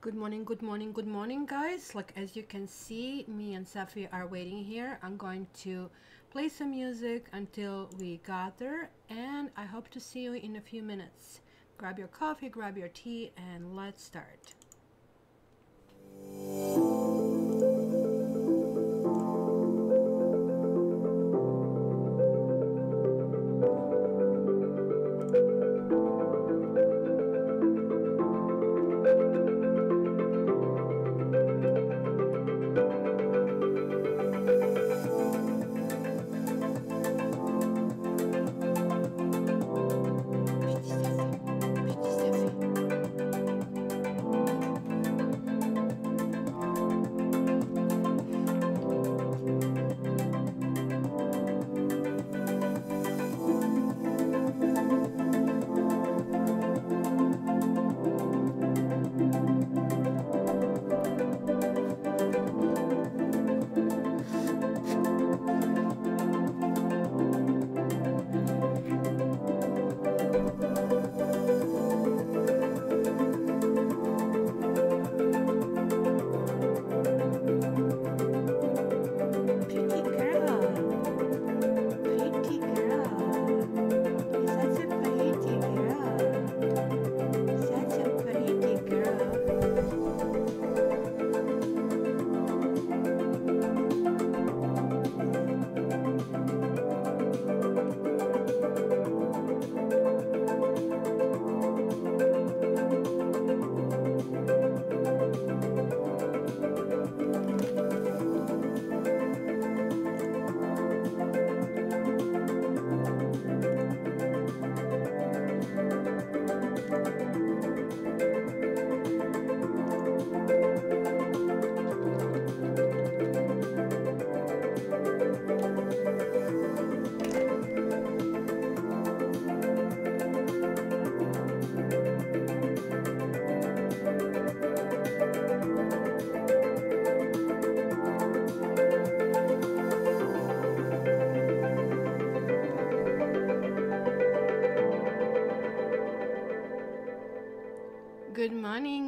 Good morning, good morning, good morning, guys. Like, as you can see, me and Safi are waiting here. I'm going to play some music until we gather, and I hope to see you in a few minutes. Grab your coffee, grab your tea, and let's start.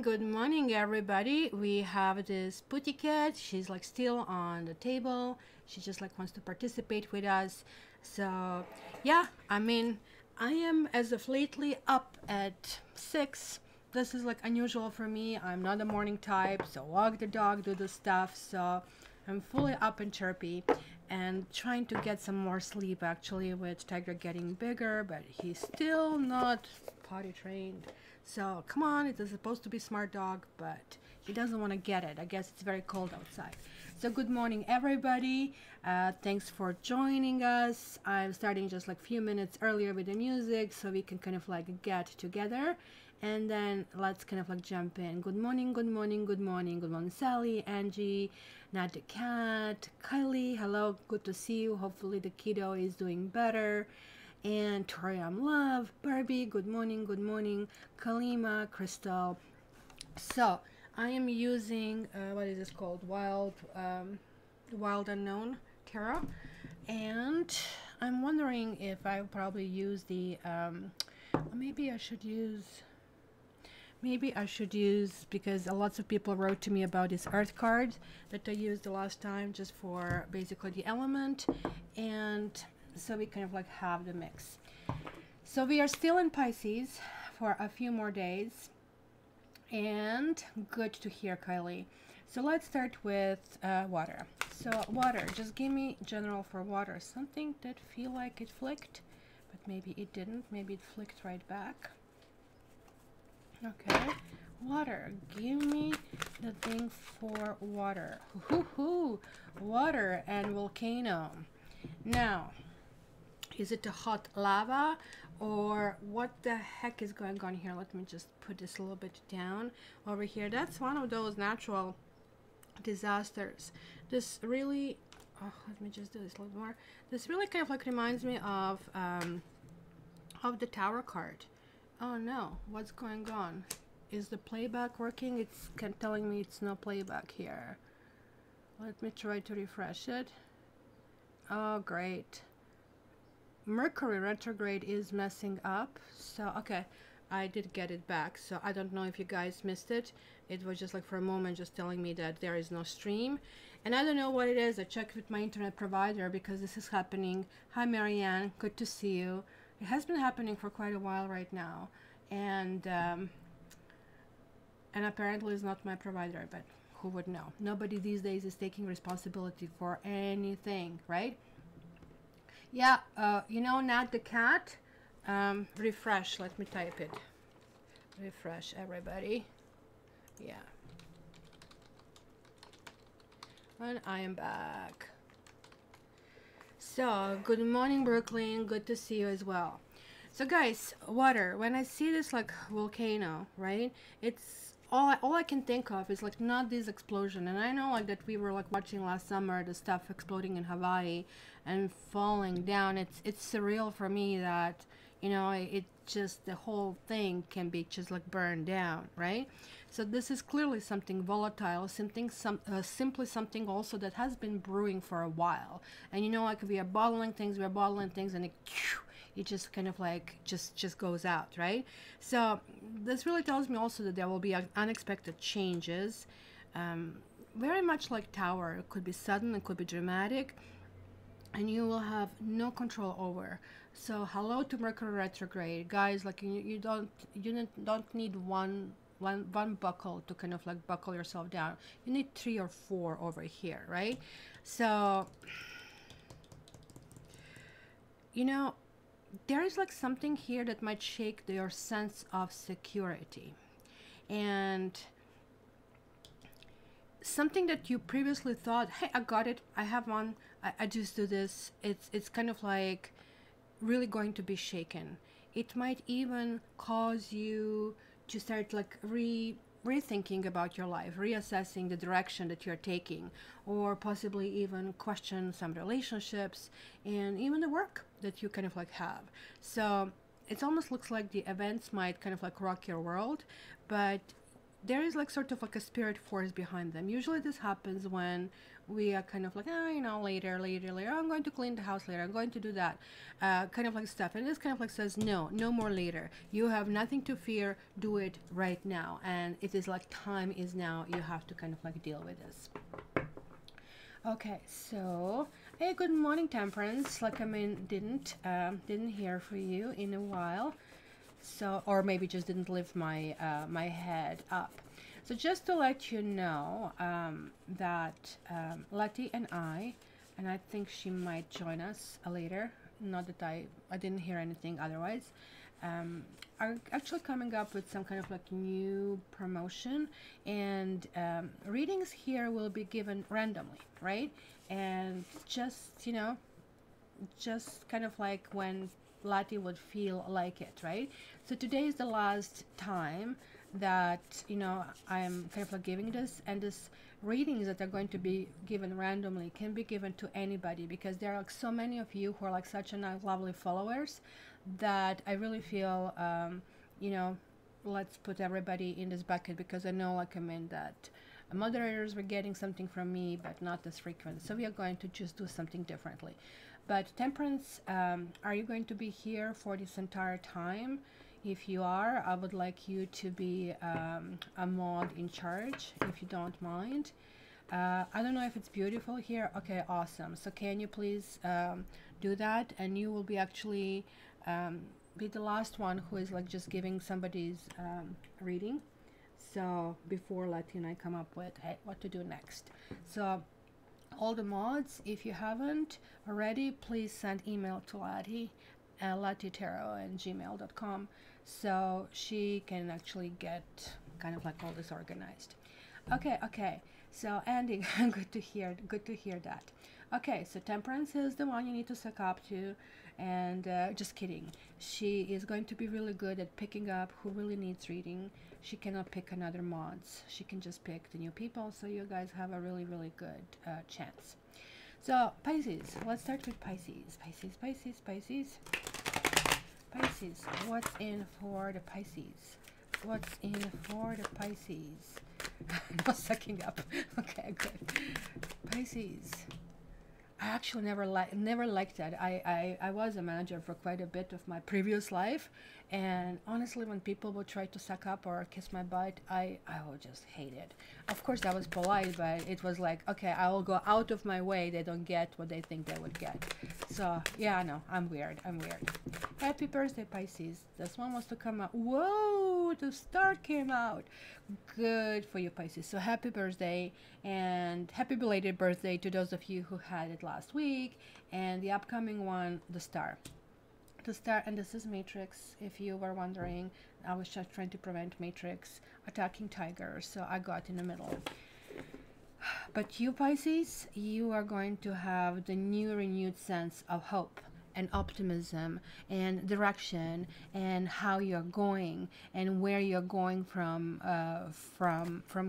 Good morning, everybody. We have this putty cat. She's like still on the table. She just like wants to participate with us. So yeah, I mean, I am as of lately up at 6. This is like unusual for me. I'm not a morning type, so walk the dog, do the stuff. So I'm fully up and chirpy and trying to get some more sleep actually, with Tiger getting bigger, but he's still not potty trained. So come on, it is supposed to be smart dog, but he doesn't want to get it. I guess it's very cold outside. So good morning, everybody. Thanks for joining us. I'm starting just like a few minutes earlier with the music so we can kind of like get together, and then let's kind of like jump in. Good morning, good morning, good morning, good morning, Sally, Angie, Nat the cat, Kylie, hello, good to see you. Hopefully the kiddo is doing better. And Torium Love, Barbie, good morning, Kalima, Crystal. So I am using what is this called, Wild Unknown Tarot, and I'm wondering if I probably use the maybe I should use, because lots of people wrote to me about this earth card that I used the last time, just for basically the element, and so we kind of like have the mix. So we are still in Pisces for a few more days, and good to hear, Kylie. So let's start with water. So water, just give me general for water, something that feel like it flicked, but maybe it didn't, maybe it flicked right back. Okay, water, give me the thing for water. Water and volcano. Now, is it a hot lava, or what the heck is going on here? Let me just put this a little bit down over here. That's one of those natural disasters. This really, let me just do this a little more. This really kind of like reminds me of the Tower card. Oh no, what's going on? Is the playback working? It's telling me it's no playback here. Let me try to refresh it. Oh, great. Mercury retrograde is messing up. So, okay. I did get it back. So I don't know if you guys missed it. It was just like for a moment just telling me that there is no stream. And I don't know what it is. I checked with my internet provider because this is happening. Hi, Marianne. Good to see you. It has been happening for quite a while right now. And apparently it's not my provider, but who would know? Nobody these days is taking responsibility for anything, right? Yeah, you know, not the cat. Refresh, let me type it. Refresh, everybody. Yeah. And I am back. So, good morning, Brooklyn. Good to see you as well. So, guys, water. When I see this like volcano, right? It's all I can think of is like not this explosion. And I know like that we were like watching last summer the stuff exploding in Hawaii and falling down. It's surreal for me that, you know, it just the whole thing can be just like burned down, right? So this is clearly something volatile, simply something also that has been brewing for a while. And you know, like we are bottling things, and it just kind of like just goes out, right? So this really tells me also that there will be unexpected changes, very much like Tower. It could be sudden, it could be dramatic, and you will have no control over. So hello to Mercury retrograde, guys. Like you don't need one buckle to kind of like buckle yourself down. You need 3 or 4 over here, right? So, you know, there is like something here that might shake your sense of security, and something that you previously thought, hey, I got it, I have one, I just do this. It's kind of like really going to be shaken. It might even cause you to start like rethinking about your life, reassessing the direction that you're taking, or possibly even question some relationships and even the work that you kind of like have. So it almost looks like the events might kind of like rock your world, but there is like sort of like a spirit force behind them. Usually this happens when we are kind of like, oh, you know, later, I'm going to clean the house later, I'm going to do that, kind of like stuff. And this kind of like says, no more later. You have nothing to fear. Do it right now. And it is like time is now. You have to kind of like deal with this. Okay, so hey, good morning, Temperance. Like I mean, didn't hear from you in a while. So, or maybe just didn't lift my my head up. So just to let you know that Letty and I think she might join us later. Not that I didn't hear anything otherwise. Are actually coming up with some kind of like new promotion, and readings here will be given randomly, right? And just, you know, just kind of like when Lati would feel like it, right? So today is the last time that, you know, I'm kind of like giving this, and this readings that are going to be given randomly can be given to anybody, because there are like so many of you who are like such a nice, lovely followers that I really feel, you know, let's put everybody in this bucket, because I know, like I mean, that moderators were getting something from me, but not as frequent. So we are going to just do something differently. But Temperance, are you going to be here for this entire time? If you are, I would like you to be a mod in charge, if you don't mind. I don't know if it's beautiful here. Okay, awesome. So can you please do that? And you will be actually be the last one who is like just giving somebody's reading. So before Letty and I come up with what to do next. So all the mods, if you haven't already, please send email to Letty at lettytarot@gmail.com, so she can actually get kind of like all this organized. Okay. So Andy, good to hear that. Okay, so Temperance is the one you need to suck up to, and just kidding. She is going to be really good at picking up who really needs reading. She cannot pick another mods. She can just pick the new people, so you guys have a really, really good chance. So Pisces, let's start with Pisces. Pisces. What's in for the Pisces? What's in for the Pisces? No sucking up. Okay, good. Pisces. I actually never liked that. I was a manager for quite a bit of my previous life, and honestly, when people would try to suck up or kiss my butt, I would just hate it. Of course, I was polite, but it was like, okay, I will go out of my way. They don't get what they think they would get. So yeah, no, I'm weird. I'm weird. Happy birthday, Pisces. This one wants to come out. Whoa, the star came out. Good for you, Pisces. So happy birthday and happy belated birthday to those of you who had it last week. And the upcoming one, the star. The star, and this is Matrix. If you were wondering, I was just trying to prevent Matrix attacking Tiger, so I got in the middle. But you, Pisces, you are going to have the new renewed sense of hope and optimism and direction and how you're going and where you're going from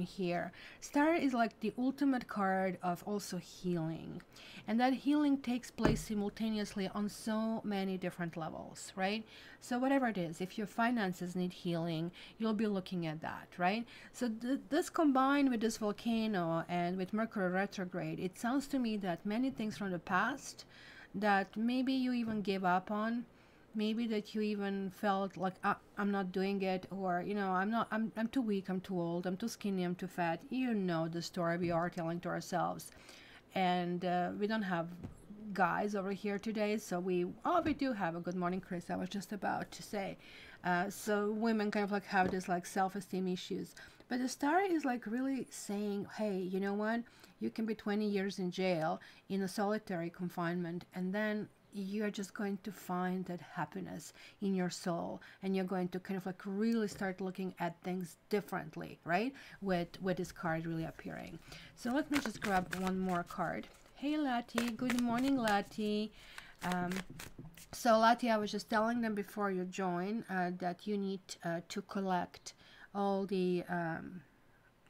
here. Star is like the ultimate card of also healing, and that healing takes place simultaneously on so many different levels, right? So whatever it is, if your finances need healing, you'll be looking at that, right? So this combined with this volcano and with Mercury retrograde, it sounds to me that many things from the past that maybe you even gave up on, maybe that you even felt like, I'm not doing it, or I'm too weak, I'm too old, I'm too skinny, I'm too fat. You know the story we are telling to ourselves. And we don't have guys over here today, so we do have a good morning, Chris. I was just about to say, so women kind of like have this like self-esteem issues, but the star is like really saying, hey, you know what, you can be 20 years in jail in a solitary confinement, and then you're just going to find that happiness in your soul, and you're going to kind of like really start looking at things differently, right? With this card really appearing. So let me just grab one more card. Hey Lati, good morning Lati. So Lati, I was just telling them before you join that you need to collect all the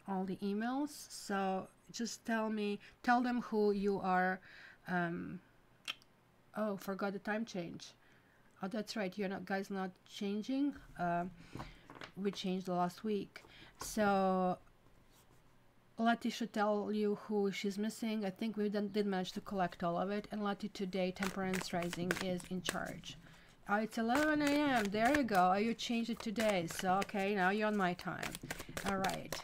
emails. So just tell them who you are. Oh, forgot the time change. Oh, that's right. You're not changing. We changed the last week. So Lati should tell you who she's missing. I think we did manage to collect all of it. And Lati today, Temperance Rising, is in charge. Oh, it's 11 a.m. There you go. Oh, you changed it today. So, okay, now you're on my time. All right.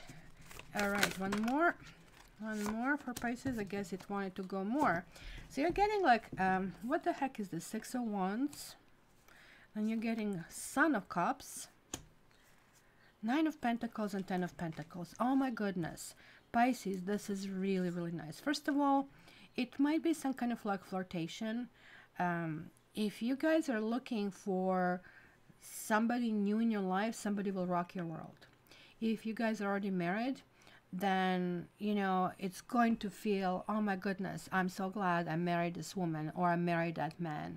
All right, one more for Pisces. I guess it wanted to go more. So you're getting like, what the heck is this? 6 of Wands. And you're getting Son of Cups, 9 of Pentacles, and 10 of Pentacles. Oh my goodness. Pisces, this is really, really nice. First of all, it might be some kind of like flirtation. If you guys are looking for somebody new in your life, somebody will rock your world. If you guys are already married, then, it's going to feel, oh my goodness, I'm so glad I married this woman, or I married that man.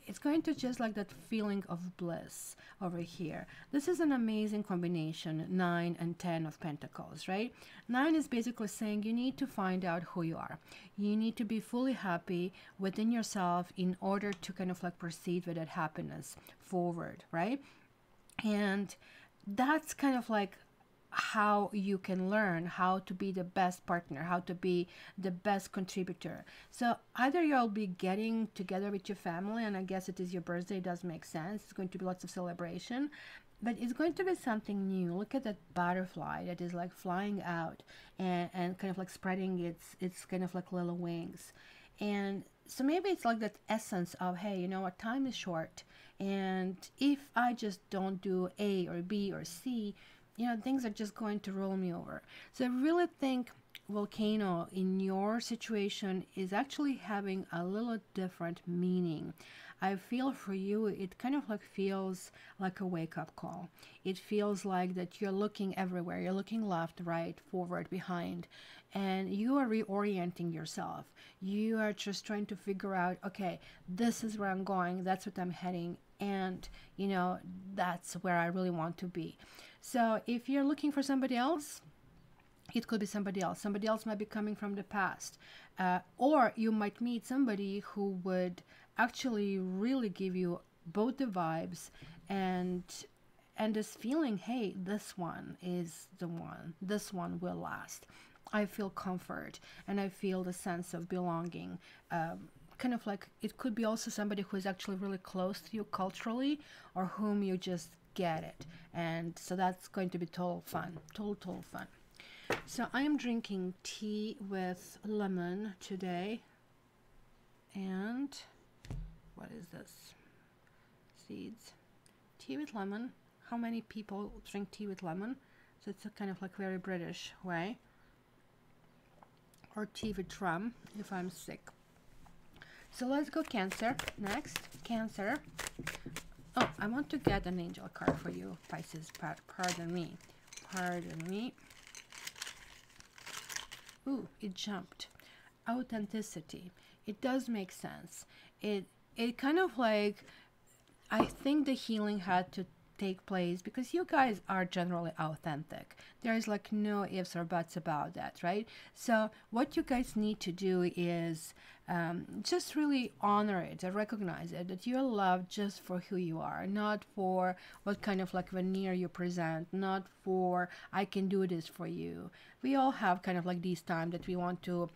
It's going to just like that feeling of bliss over here. This is an amazing combination, 9 and 10 of Pentacles, right? 9 is basically saying you need to find out who you are. You need to be fully happy within yourself in order to kind of like proceed with that happiness forward, right? And that's kind of like how you can learn how to be the best partner, how to be the best contributor. So either you'll be getting together with your family, and I guess it is your birthday, it does make sense. It's going to be lots of celebration, but it's going to be something new. Look at that butterfly that is like flying out and kind of like spreading its kind of like little wings. And so maybe it's like that essence of, hey, you know what, time is short, and if I just don't do A or B or C, things are just going to roll me over. So I really think volcano in your situation is actually having a little different meaning. I feel for you, it kind of like feels like a wake-up call. It feels like that you're looking everywhere. You're looking left, right, forward, behind, and you are reorienting yourself. You are just trying to figure out, okay, this is where I'm going, that's what I'm heading, and that's where I really want to be. So if you're looking for somebody else, it could be somebody else. Somebody else might be coming from the past, or you might meet somebody who would actually really give you both the vibes and this feeling, hey, this one is the one, this one will last. I feel comfort and I feel the sense of belonging. Kind of like it could be also somebody who is actually really close to you culturally, or whom you just get it. And so that's going to be total fun, total fun. So I am drinking tea with lemon today. And what is this? Seeds. Tea with lemon. How many people drink tea with lemon? So it's a kind of like very British way. Or tea with rum if I'm sick. So let's go Cancer. Next, Cancer. Oh, I want to get an angel card for you, Pisces. Pardon me. Pardon me. Ooh, it jumped. Authenticity. It does make sense. It kind of like, I think the healing had to take place because you guys are generally authentic. There is like no ifs or buts about that, right? So what you guys need to do is just really honor it and recognize it, that you're loved just for who you are, not for what kind of like veneer you present, not for I can do this for you. We all have kind of like these times that we want to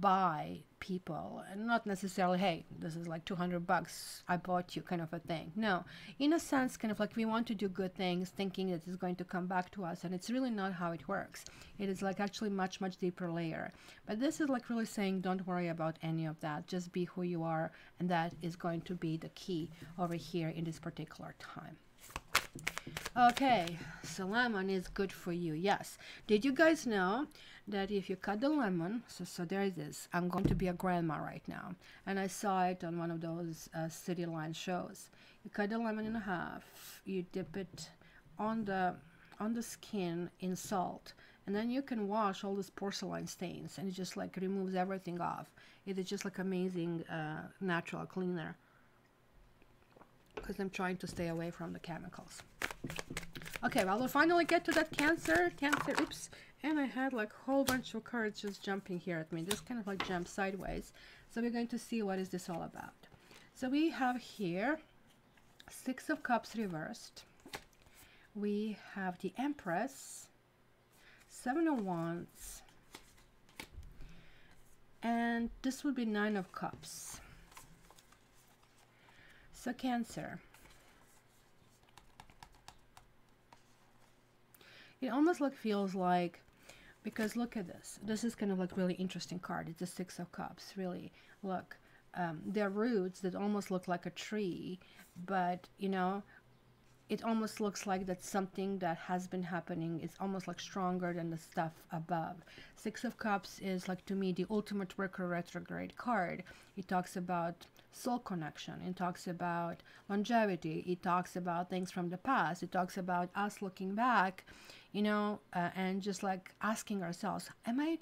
buy people, and not necessarily, hey, this is like $200, I bought you kind of a thing. No, in a sense, kind of like we want to do good things thinking that it's going to come back to us, and it's really not how it works. It is like actually much deeper layer. But this is like really saying don't worry about any of that, just be who you are, and that is going to be the key over here in this particular time. Okay, so lemon is good for you. Yes. Did you guys know that if you cut the lemon, so there it is. I'm going to be a grandma right now, and I saw it on one of those City Line shows. You cut the lemon in half, you dip it on the skin in salt, and then you can wash all those porcelain stains, and it just like removes everything off. It is just like amazing natural cleaner, because I'm trying to stay away from the chemicals. Okay, well, we'll finally get to that Cancer, oops, and I had like a whole bunch of cards just jumping here at me. This kind of like jumped sideways. So we're going to see what is this all about. So we have here Six of Cups reversed. We have the Empress, Seven of Wands, and this would be Nine of Cups. So Cancer. It almost like feels like, because look at this. This is kind of like really interesting card. It's a Six of Cups, really. Look, there are roots that almost look like a tree, but you know, it almost looks like that's something that has been happening. It's almost like stronger than the stuff above. Six of Cups is like, to me, the ultimate Mercury retrograde card. It talks about soul connection. It talks about longevity. It talks about things from the past. It talks about us looking back, you know, and just like asking ourselves, am I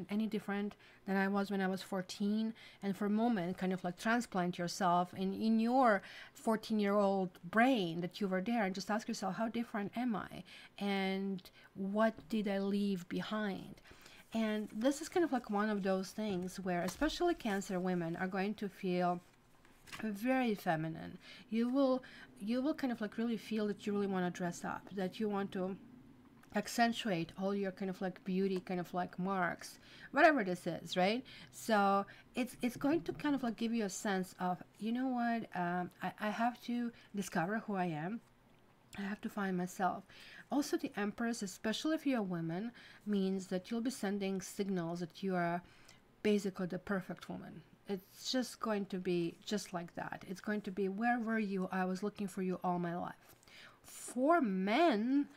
any different than I was when I was 14? And for a moment, kind of like transplant yourself in your 14-year-old brain that you were there, and just ask yourself, how different am I? And what did I leave behind? And this is kind of like one of those things where especially Cancer women are going to feel very feminine. You will kind of like really feel that you really want to dress up, that you want to accentuate all your kind of like beauty kind of like marks, whatever this is, right? So it's going to kind of like give you a sense of, you know what, I have to discover who I am. I have to find myself. Also, the Empress, especially if you're a woman, means that you'll be sending signals that you are basically the perfect woman. It's just going to be just like that. It's going to be, where were you? I was looking for you all my life. For men,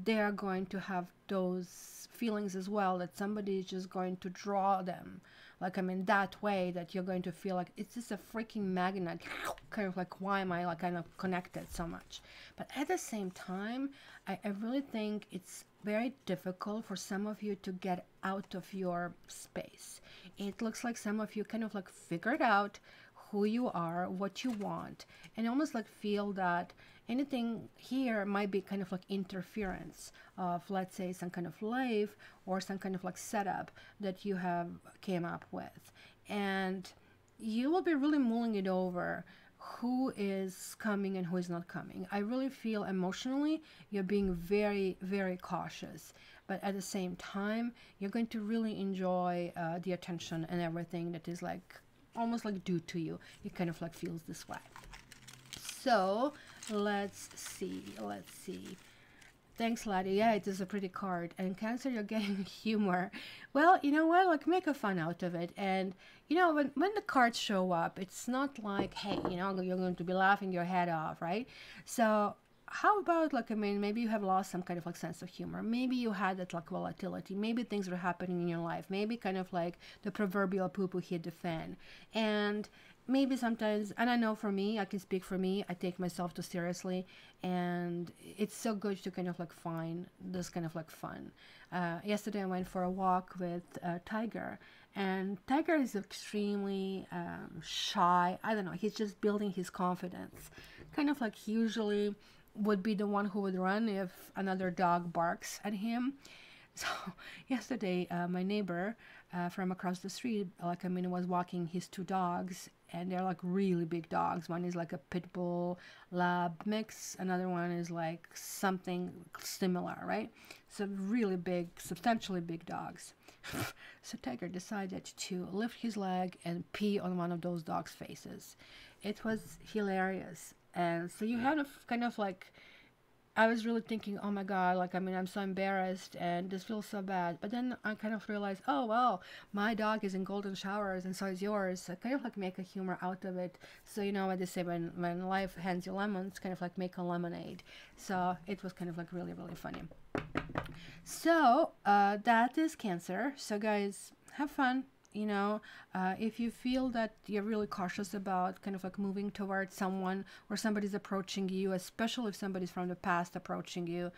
they are going to have those feelings as well, that somebody is just going to draw them, like, I mean, that way that you're going to feel like it's just a freaking magnet, kind of like, why am I like kind of connected so much? But at the same time, I really think it's very difficult for some of you to get out of your space. It looks like some of you kind of like figured out who you are, what you want, and almost like feel that anything here might be kind of like interference of, let's say, some kind of life or some kind of like setup that you have came up with. And you will be really mulling it over, who is coming and who is not coming. I really feel emotionally you're being very, very cautious, but at the same time, you're going to really enjoy the attention and everything that is like almost like due to you. It kind of like feels this way. So let's see. Thanks, Laddie. Yeah, it is a pretty card. And Cancer, you're getting humor. Well, you know what? Like, make a fun out of it. And, you know, when the cards show up, it's not like, hey, you know, you're going to be laughing your head off, right? So how about, like, I mean, maybe you have lost some kind of like sense of humor. Maybe you had that like volatility. Maybe things were happening in your life. Maybe kind of like the proverbial poo-poo hit the fan. And maybe sometimes, and I know for me, I can speak for me, I take myself too seriously, and it's so good to kind of like find this kind of like fun. Yesterday I went for a walk with Tiger, and Tiger is extremely shy. I don't know, he's just building his confidence. Kind of like he usually would be the one who would run if another dog barks at him. So yesterday, my neighbor from across the street, like I mean, was walking his two dogs, and they're like really big dogs. One is like a pit bull lab mix. Another one is like something similar, right? So really big, substantially big dogs. So Tiger decided to lift his leg and pee on one of those dogs' faces. It was hilarious. And so you had a kind of like, I was really thinking, oh my God, like, I mean, I'm so embarrassed and this feels so bad. But then I kind of realized, oh, well, my dog is in golden showers and so is yours. So kind of like make a humor out of it. So, you know what they say, when life hands you lemons, kind of like make a lemonade. So it was kind of like really, really funny. So that is Cancer. So guys, have fun. You know, if you feel that you're really cautious about kind of like moving towards someone or somebody's approaching you, especially if somebody's from the past approaching you,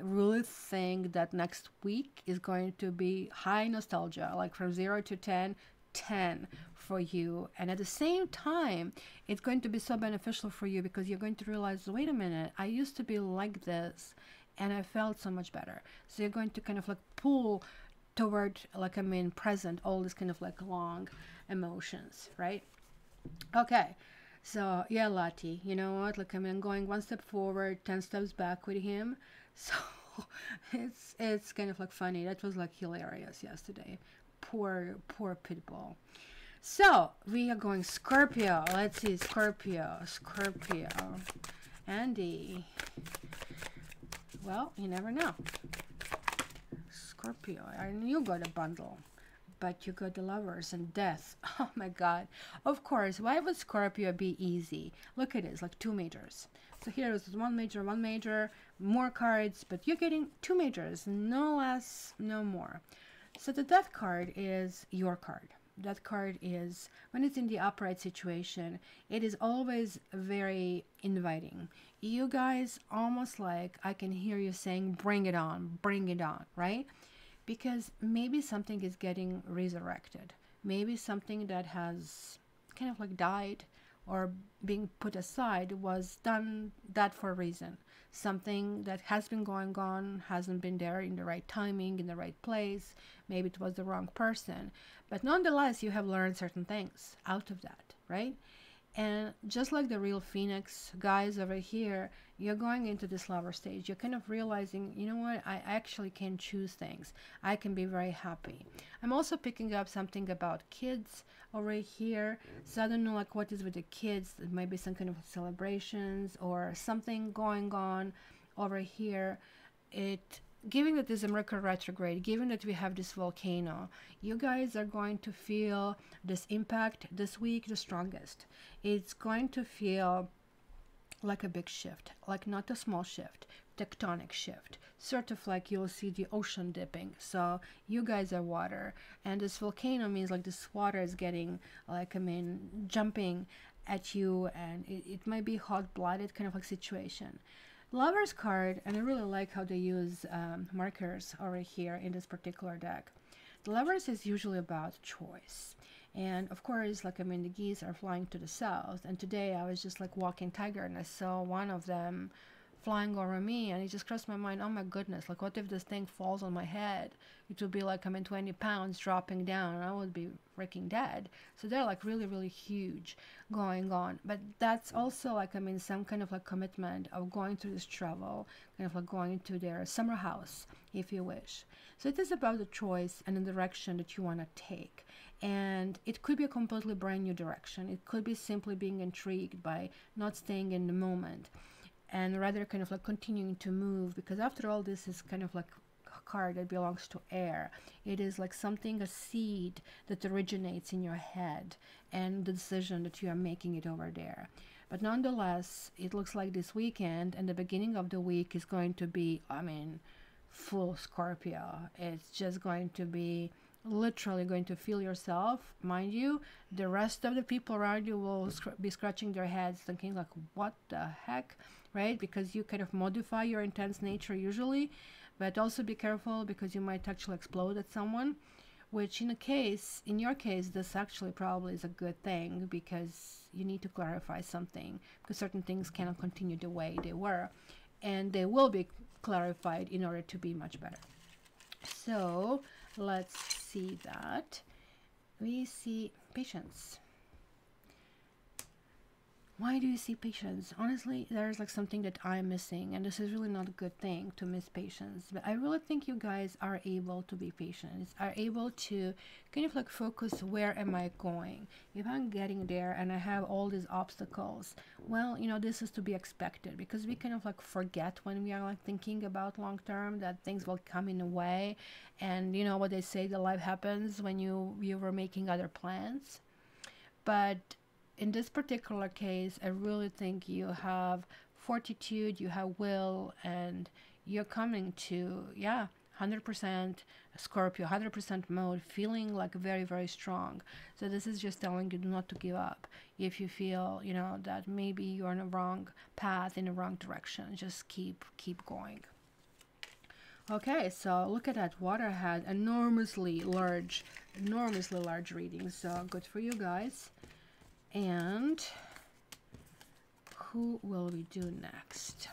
really think that next week is going to be high nostalgia, like from 0 to 10, 10 for you. And at the same time, it's going to be so beneficial for you because you're going to realize, wait a minute, I used to be like this and I felt so much better. So you're going to kind of like pull toward, like, I mean, present all this kind of like long emotions, right? Okay, so yeah, Lati, you know what, like, I mean, I'm going one step forward, 10 steps back with him. So it's kind of like funny. That was like hilarious yesterday. Poor Pitbull. So we are going Scorpio. Let's see, Scorpio. Andy. Well, you never know. Scorpio, and you got a bundle, but you got the Lovers and Death. Oh my God. Of course, why would Scorpio be easy? Look at this, like 2 majors. So here is one major, more cards, but you're getting 2 majors, no less, no more. So the Death card is your card. That card is, when it's in the upright situation, it is always very inviting. You guys almost like, I can hear you saying, bring it on, right? Because maybe something is getting resurrected. Maybe something that has kind of like died or being put aside was done that for a reason. Something that has been going on, hasn't been there in the right timing, in the right place. Maybe it was the wrong person. But nonetheless, you have learned certain things out of that, right? And just like the real Phoenix guys over here, you're going into this lover stage. You're kind of realizing, you know what, I actually can choose things. I can be very happy. I'm also picking up something about kids over here. So I don't know like what is with the kids. It might be some kind of celebrations or something going on over here. Given that there's a Mercury retrograde, given that we have this volcano, you guys are going to feel this impact this week the strongest. It's going to feel like a big shift, like not a small shift, tectonic shift, sort of like you'll see the ocean dipping. So you guys are water, and this volcano means like this water is getting, like, I mean, jumping at you, and it might be hot-blooded kind of like situation. Lovers card, and I really like how they use markers over here in this particular deck. The Lovers is usually about choice. And of course, like, I mean, the geese are flying to the south. And today I was just like walking Tiger and I saw one of them flying over me, and it just crossed my mind, oh my goodness, like what if this thing falls on my head? It would be like, 20 pounds dropping down, and I would be freaking dead. So they're like really, really huge going on. But that's also like, some kind of like commitment of going through this travel, kind of like going to their summer house, if you wish. So it is about the choice and the direction that you want to take. And it could be a completely brand new direction. It could be simply being intrigued by not staying in the moment, and rather kind of like continuing to move, because after all, this is kind of like a card that belongs to air. It is like something, a seed that originates in your head, and the decision that you are making it over there. But nonetheless, it looks like this weekend and the beginning of the week is going to be, full Scorpio. It's just going to be literally going to feel yourself. Mind you, the rest of the people around you will be scratching their heads thinking like, what the heck, right? Because you kind of modify your intense nature usually, but also be careful because you might actually explode at someone, which in your case, this actually probably is a good thing, because you need to clarify something, because certain things cannot continue the way they were, and they will be clarified in order to be much better. So let's see that. We see patience. Why do you see patience? Honestly, there's like something that I'm missing, and this is really not a good thing to miss patience. But I really think you guys are able to be patient, are able to kind of like focus, where am I going? If I'm getting there and I have all these obstacles, well, this is to be expected, because we kind of like forget when we are like thinking about long term that things will come in a way. And you know what they say, the life happens when you were making other plans. But in this particular case, I really think you have fortitude, you have will, and you're coming to, 100% Scorpio, 100% mode, feeling like very, very strong. So this is just telling you not to give up. If you feel, that maybe you're on a wrong path, in the wrong direction, just keep going. Okay, so look at that. Water had enormously large readings. So good for you guys. And who will we do next?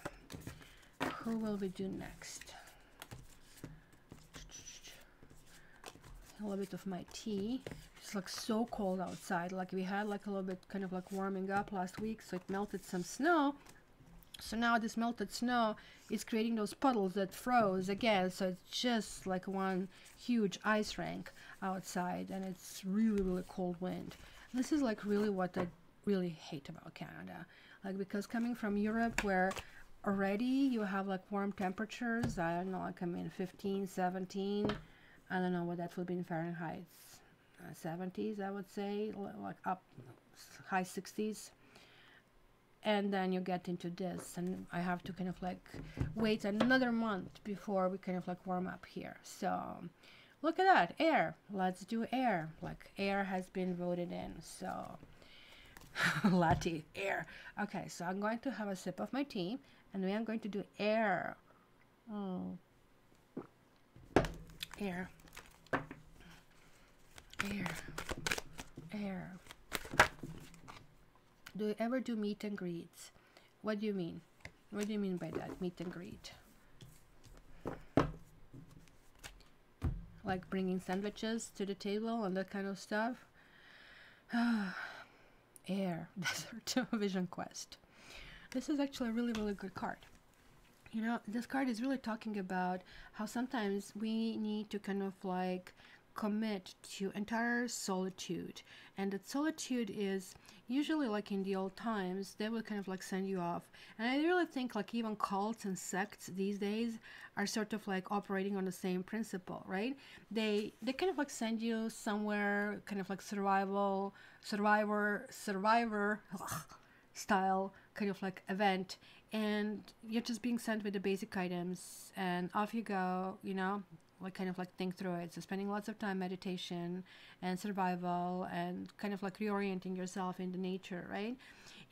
Who will we do next? A little bit of my tea. It's like so cold outside. Like we had like a little bit kind of like warming up last week, so it melted some snow. So now this melted snow is creating those puddles that froze again. So it's just like one huge ice rink outside, and it's really, really cold wind. This is like really what I really hate about Canada. Like, because coming from Europe, where already you have like warm temperatures, I don't know, like 15, 17, I don't know what that would be in Fahrenheit, 70s, I would say, like up high 60s. And then you get into this, and I have to kind of like wait another month before we kind of like warm up here. So look at that, air. Let's do air. Like air has been voted in. So latte, air. Okay, so I'm going to have a sip of my tea, and we are going to do air. Air. Air. Air. Do you ever do meet and greets? What do you mean? What do you mean by that, meet and greet? Like bringing sandwiches to the table and that kind of stuff? Air, Desert, Vision Quest. This is actually a really, really good card. This card is really talking about how sometimes we need to kind of like commit to entire solitude, and that solitude is usually like in the old times they would kind of like send you off. And I really think like even cults and sects these days are sort of like operating on the same principle, right? They kind of like send you somewhere, kind of like survivor style kind of like event, and you're just being sent with the basic items and off you go, like kind of like think through it. So spending lots of time meditation and survival and kind of like reorienting yourself in the nature, right?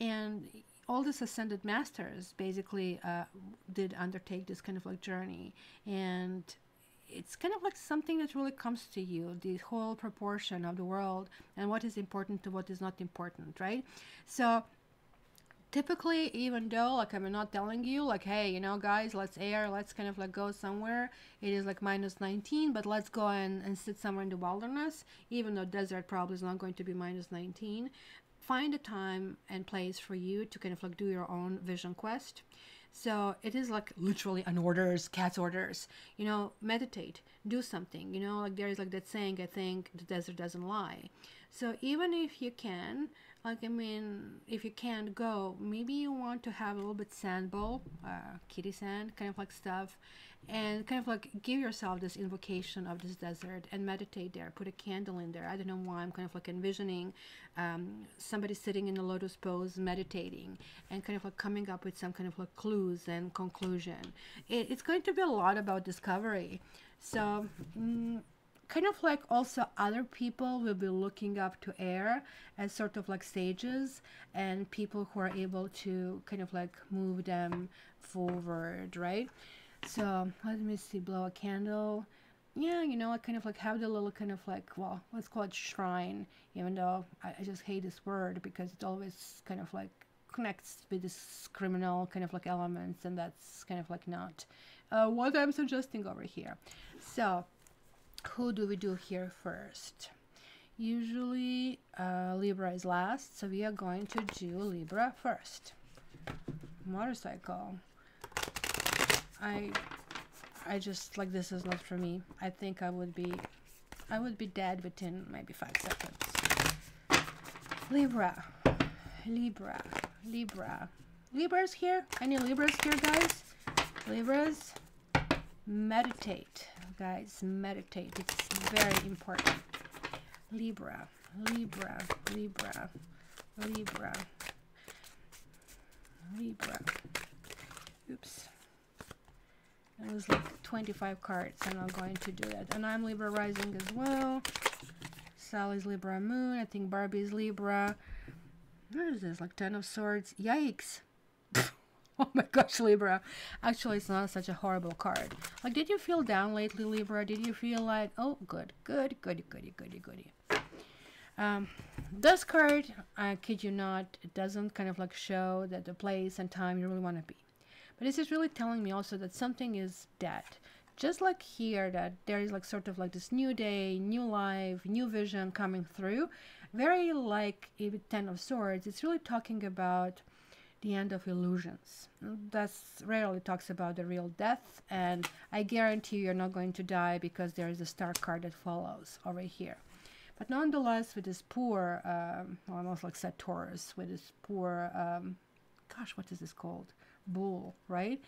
And all these ascended masters basically did undertake this kind of like journey, and it's kind of like something that really comes to you, the whole proportion of the world and what is important to what is not important, right? So typically, even though like I'm not telling you like, hey, you know, guys, let's air, let's kind of like go somewhere, it is like minus 19, but let's go and sit somewhere in the wilderness, even though desert probably is not going to be minus 19. Find a time and place for you to kind of like do your own vision quest. So it is like literally an orders, cat's orders. You know, meditate, do something. You know, like there is like that saying, I think the desert doesn't lie. So even if you can, like, I mean, if you can't go, maybe you want to have a little bit sand bowl, kitty sand, kind of like stuff, and kind of like give yourself this invocation of this desert and meditate there. Put a candle in there. I don't know why I'm kind of like envisioning somebody sitting in a lotus pose, meditating, and kind of like coming up with some kind of like clues and conclusion. It's going to be a lot about discovery. So. Kind of like also other people will be looking up to air as sort of like sages and people who are able to kind of like move them forward, right? So let me see, blow a candle. Yeah, you know, I kind of like have the little kind of like, well, let's call it shrine, even though I just hate this word because it always kind of like connects with this criminal kind of like elements, and that's kind of like not what I'm suggesting over here. So who do we do here first? Usually Libra is last, so we are going to do Libra first. Motorcycle. I just like, this is not for me. I think I would be dead within maybe 5 seconds. Libra. Libras here? Any Libras here, guys? Libras, meditate. Guys, meditate. It's very important. Libra. Oops. It was like 25 cards. I'm not going to do that. And I'm Libra rising as well. Sally's Libra moon. I think Barbie's Libra. What is this? Like 10 of Swords. Yikes. Oh my gosh, Libra. Actually, it's not such a horrible card. Like, did you feel down lately, Libra? Did you feel like, oh, good. This card, I kid you not, it doesn't kind of like show that the place and time you really want to be. But this is really telling me also that something is dead. Just like here, that there is like sort of like this new day, new life, new vision coming through. Very like even 10 of Swords. It's really talking about the end of illusions. That's rarely talks about the real death, and I guarantee you're not going to die because there is a star card that follows over here. But nonetheless, with this poor, almost like said Taurus, with this poor, gosh, what is this called? Bull, right?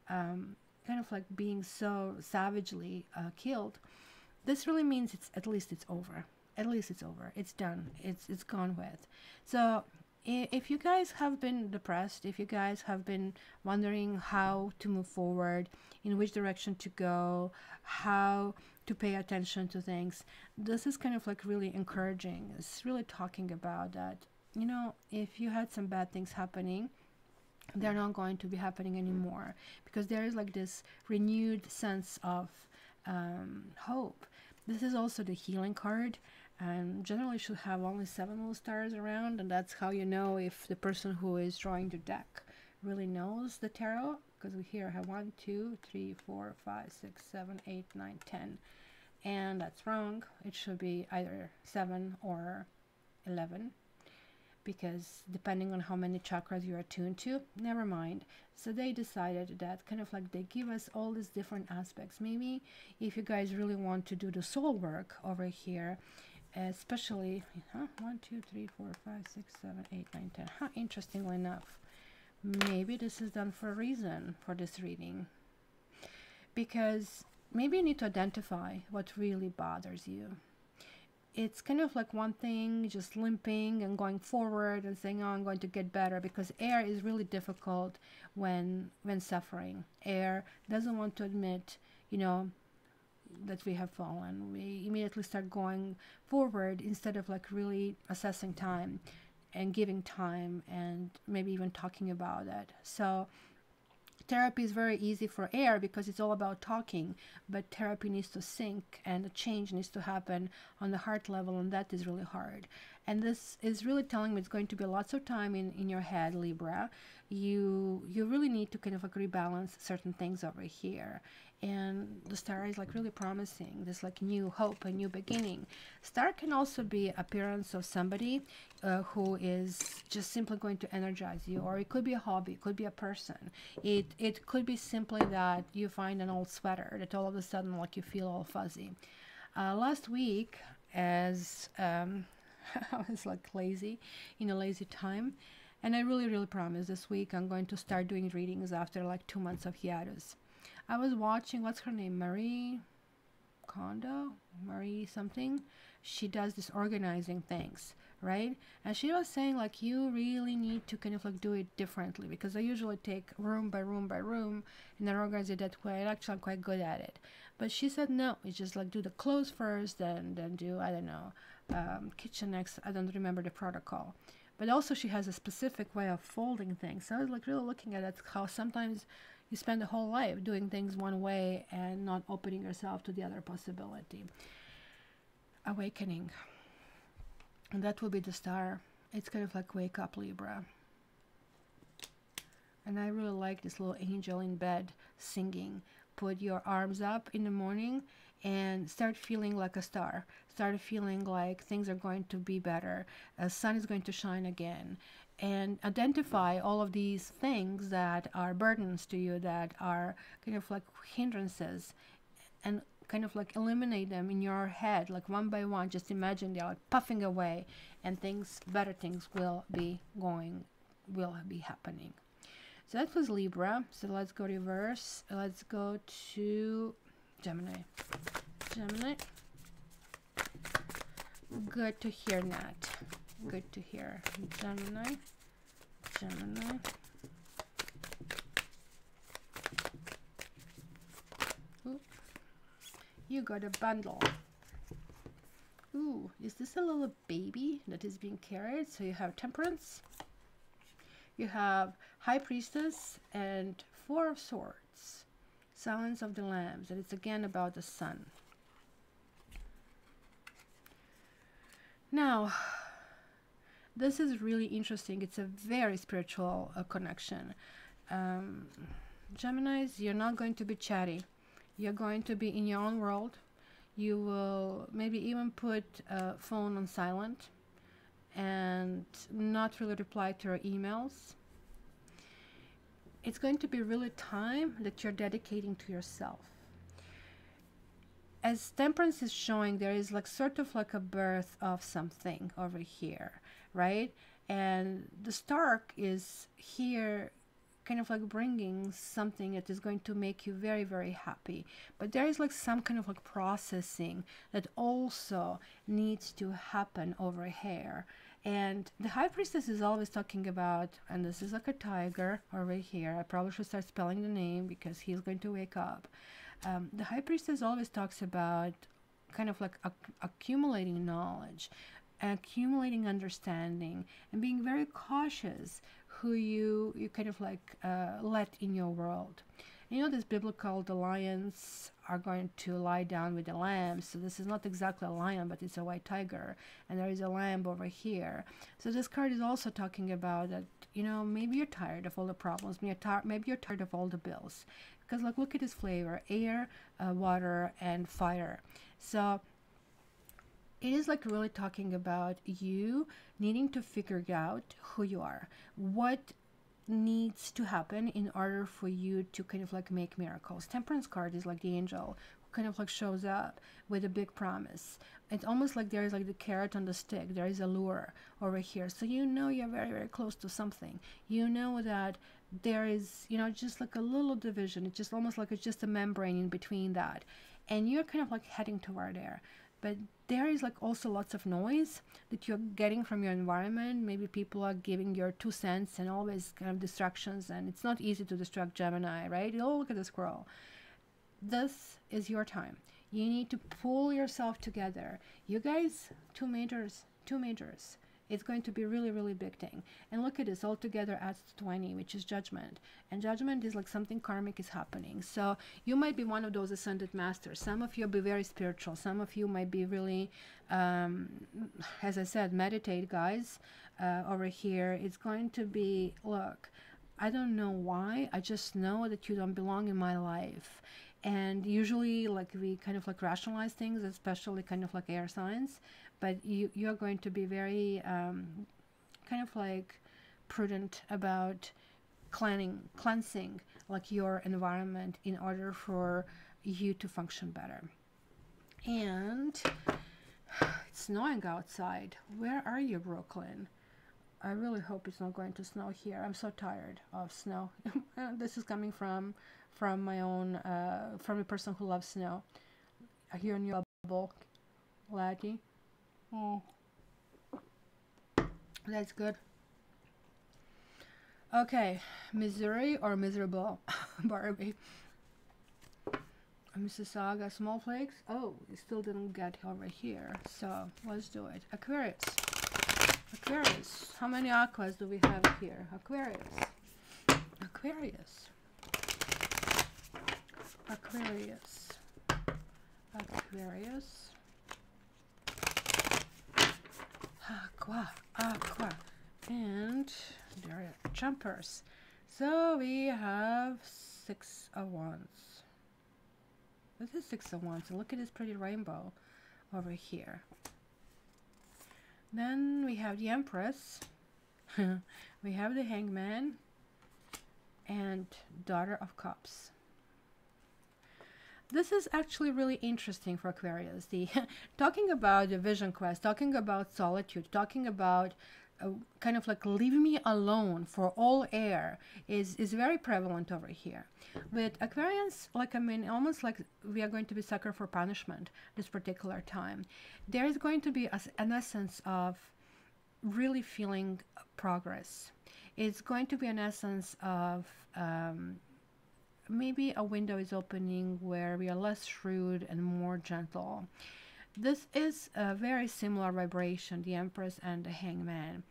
Kind of like being so savagely killed. This really means at least it's over. At least it's over. It's done. It's gone with. So if you guys have been depressed, if you guys have been wondering how to move forward, in which direction to go, how to pay attention to things, this is kind of like really encouraging. It's really talking about that, you know, if you had some bad things happening, they're not going to be happening anymore, because there is like this renewed sense of hope. This is also the healing card, and generally should have only 7 little stars around, and that's how you know if the person who is drawing the deck really knows the tarot, because we here have 1, 2, 3, 4, 5, 6, 7, 8, 9, 10, and that's wrong. It should be either 7 or 11, because depending on how many chakras you're attuned to, never mind. So they decided that kind of like they give us all these different aspects. Maybe if you guys really want to do the soul work over here, especially 1, 2, 3, 4, 5, 6, 7, 8, 9, 10. Interestingly enough, maybe this is done for a reason for this reading, because maybe you need to identify what really bothers you. It's kind of like one thing just limping and going forward and saying, oh, I'm going to get better, because air is really difficult when suffering. Air doesn't want to admit, you know, that we have fallen. We immediately start going forward instead of like really assessing time and giving time and maybe even talking about it. So Therapy is very easy for air because it's all about talking, but therapy needs to sink and the change needs to happen on the heart level, and that is really hard. And this is really telling me it's going to be lots of time in your head, Libra. You really need to kind of like rebalance certain things over here. And the star is like really promising this like new hope, a new beginning. Star can also be appearance of somebody who is just simply going to energize you, or it could be a hobby, it could be a person. It could be simply that you find an old sweater that all of a sudden like you feel all fuzzy. Last week, as I was like lazy, in a lazy time, and I really promise this week I'm going to start doing readings after like 2 months of hiatus. I was watching, what's her name, Marie Kondo, Marie something. She does this organizing things, right? And she was saying like you really need to kind of like do it differently, because I usually take room by room by room and then organize it that way. Actually, I'm quite good at it. But she said no, it's just like do the clothes first, then do, I don't know, kitchen next. I don't remember the protocol. But also she has a specific way of folding things. So I was like really looking at it, how sometimes you spend a whole life doing things one way and not opening yourself to the other possibility. Awakening. And that will be the star. It's kind of like wake up, Libra. And I really like this little angel in bed singing. Put your arms up in the morning and start feeling like a star. Start feeling like things are going to be better. The sun is going to shine again. And identify all of these things that are burdens to you, that are kind of like hindrances, and kind of like eliminate them in your head, like one by one. Just imagine they're like puffing away, and things, better things will be happening. So that was Libra. So let's go reverse. Let's go to Gemini. Gemini. Good to hear, Nat. Good to hear. Gemini. Gemini. Ooh. You got a bundle. Ooh, is this a little baby that is being carried? So you have Temperance, you have High Priestess, and Four of Swords. Silence of the Lambs, and it's again about the sun. Now, this is really interesting. It's a very spiritual connection. Geminis, you're not going to be chatty. You're going to be in your own world. You will maybe even put a phone on silent and not really reply to your emails. It's going to be really time that you're dedicating to yourself. As Temperance is showing, there is like sort of like a birth of something over here, right? And the Stark is here kind of like bringing something that is going to make you very happy. But there is like some kind of like processing that also needs to happen over here. And the High Priestess is always talking about, and this is like a tiger over here. I probably should start spelling the name because he's going to wake up. The High Priestess always talks about kind of like accumulating knowledge, accumulating understanding, and being very cautious who you kind of like let in your world. You know, this biblical, the lions are going to lie down with the lambs. So this is not exactly a lion, but it's a white tiger. And there is a lamb over here. So this card is also talking about that, you know, maybe you're tired of all the problems. Maybe you're tired of all the bills. Because like, look at this flavor, air, water, and fire. So it is like really talking about you needing to figure out who you are. What needs to happen in order for you to kind of like make miracles. Temperance card is like the angel who kind of like shows up with a big promise. It's almost like there is like the carrot on the stick. There is a lure over here. So you know you're very close to something. You know that there is, you know, just like a little division. It's just almost like it's just a membrane in between that. And you're kind of like heading toward there. But there is like also lots of noise that you're getting from your environment. Maybe people are giving your 2 cents and always kind of distractions, and it's not easy to distract Gemini, right? Oh, look at the squirrel. This is your time. You need to pull yourself together. You guys, two majors. It's going to be really, really big thing. And look at this, all together adds to 20, which is judgment. And judgment is like something karmic is happening. So you might be one of those ascended masters. Some of you will be very spiritual. Some of you might be really, as I said, meditate, guys. Over here, it's going to be, look, I don't know why. I just know that you don't belong in my life. And usually, like, we kind of like rationalize things, especially kind of like air signs. But you're going to be very kind of like prudent about cleansing like your environment in order for you to function better. And it's snowing outside. Where are you, Brooklyn? I really hope it's not going to snow here. I'm so tired of snow. This is coming from my own, from a person who loves snow. I hear in your bubble, laddie. Oh, that's good. Okay, Missouri or miserable, Barbie. Mississauga, small flakes. Oh, it still didn't get over here. So let's do it. Aquarius. Aquarius. How many aquas do we have here? Aquarius. Aquarius. Aquarius. Aquarius. Aqua. Aqua. And there are jumpers. So we have 6 of Wands. This is 6 of Wands. And look at this pretty rainbow over here. Then we have the Empress, we have the Hangman, and Daughter of Cups. This is actually really interesting for Aquarius. The talking about the vision quest, talking about solitude, talking about kind of like leave me alone for all air is very prevalent over here. With Aquarians, like, I mean, almost like we are going to be sucker for punishment this particular time. There is going to be an essence of really feeling progress. It's going to be an essence of maybe a window is opening where we are less shrewd and more gentle. This is a very similar vibration, the Empress and the Hangman,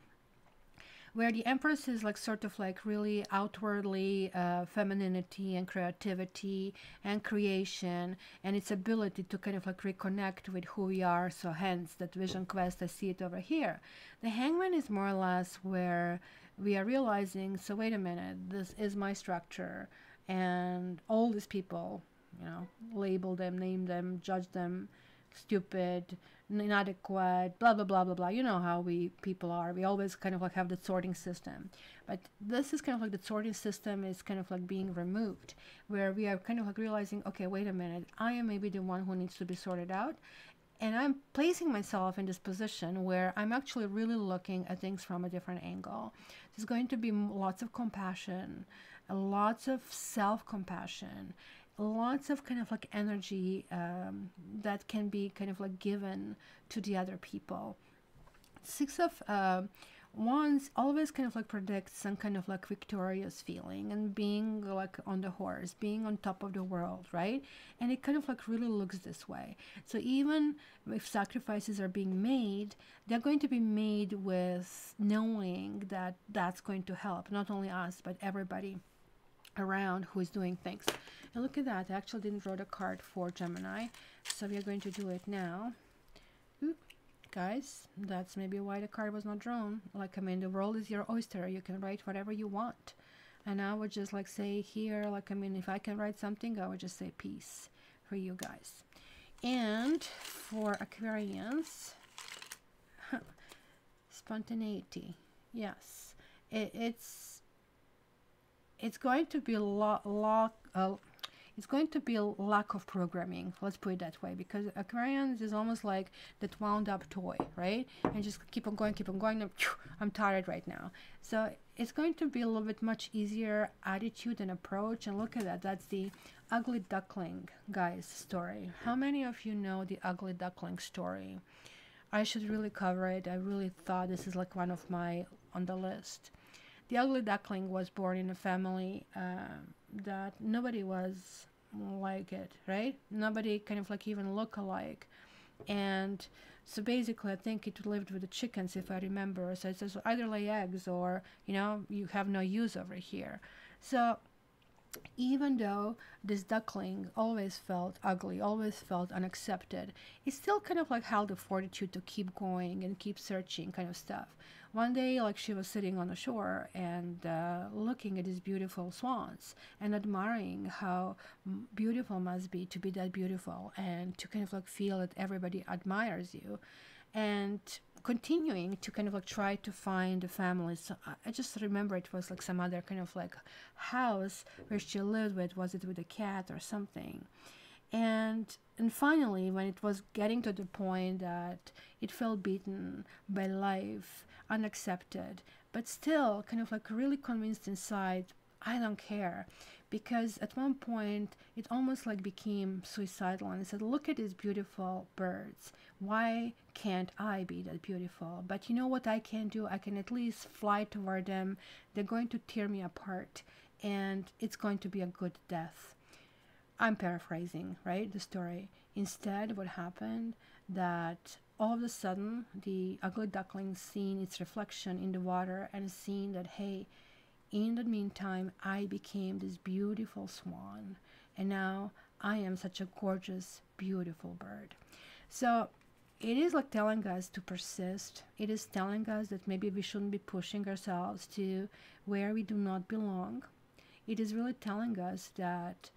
where the Empress is like sort of like really outwardly femininity and creativity and creation and its ability to kind of like reconnect with who we are. So hence that vision quest, I see it over here. The Hangman is more or less where we are realizing, so wait a minute, this is my structure, and all these people, you know, label them, name them, judge them, stupid, inadequate, blah blah blah blah blah. You know how we people are. We always kind of like have the sorting system, but this is kind of like the sorting system is kind of like being removed, where we are kind of like realizing, okay, wait a minute, I am maybe the one who needs to be sorted out, and I'm placing myself in this position where I'm actually really looking at things from a different angle. There's going to be lots of compassion, lots of self-compassion, lots of kind of like energy that can be kind of like given to the other people. 6 of Wands always kind of like predicts some kind of like victorious feeling and being like on the horse, being on top of the world, right? And it kind of like really looks this way. So even if sacrifices are being made, they're going to be made with knowing that that's going to help not only us but everybody around who is doing things. And look at that, I actually didn't draw the card for Gemini, so we are going to do it now. Oop, guys, that's maybe why the card was not drawn. Like, I mean, the world is your oyster, you can write whatever you want. And I would just like say here, like, I mean, if I can write something, I would just say peace for you guys. And for Aquarians, spontaneity, yes, it's going to be it's going to be a lack of programming, let's put it that way, because Aquarians is almost like that wound up toy, right? And just keep on going, I'm tired right now. So it's going to be a little bit much easier attitude and approach. And look at that, that's the ugly duckling, guys, story. How many of you know the ugly duckling story? I should really cover it. I really thought this is like one of my on the list. The ugly duckling was born in a family that nobody was like it, right? Nobody kind of like even look alike. And So basically, I think it lived with the chickens, if I remember. So it says either lay eggs or, you have no use over here. So even though this duckling always felt ugly, always felt unaccepted, it still kind of like held the fortitude to keep going and keep searching, kind of stuff. One day, like she was sitting on the shore and looking at these beautiful swans and admiring how beautiful must be to be that beautiful and to kind of like feel that everybody admires you, and continuing to kind of like try to find the family. So I just remember it was like some other kind of like house where she lived with, was it with a cat or something? And finally, when it was getting to the point that it felt beaten by life, unaccepted, but still kind of like really convinced inside, I don't care. Because at one point it almost like became suicidal, and I said, look at these beautiful birds. Why can't I be that beautiful? But you know what I can do? I can at least fly toward them. They're going to tear me apart, and it's going to be a good death. I'm paraphrasing, right, the story. Instead, what happened, that all of a sudden the ugly duckling seen its reflection in the water and seen that, hey, in the meantime, I became this beautiful swan, and now I am such a gorgeous, beautiful bird. So it is like telling us to persist. It is telling us that maybe we shouldn't be pushing ourselves to where we do not belong. It is really telling us that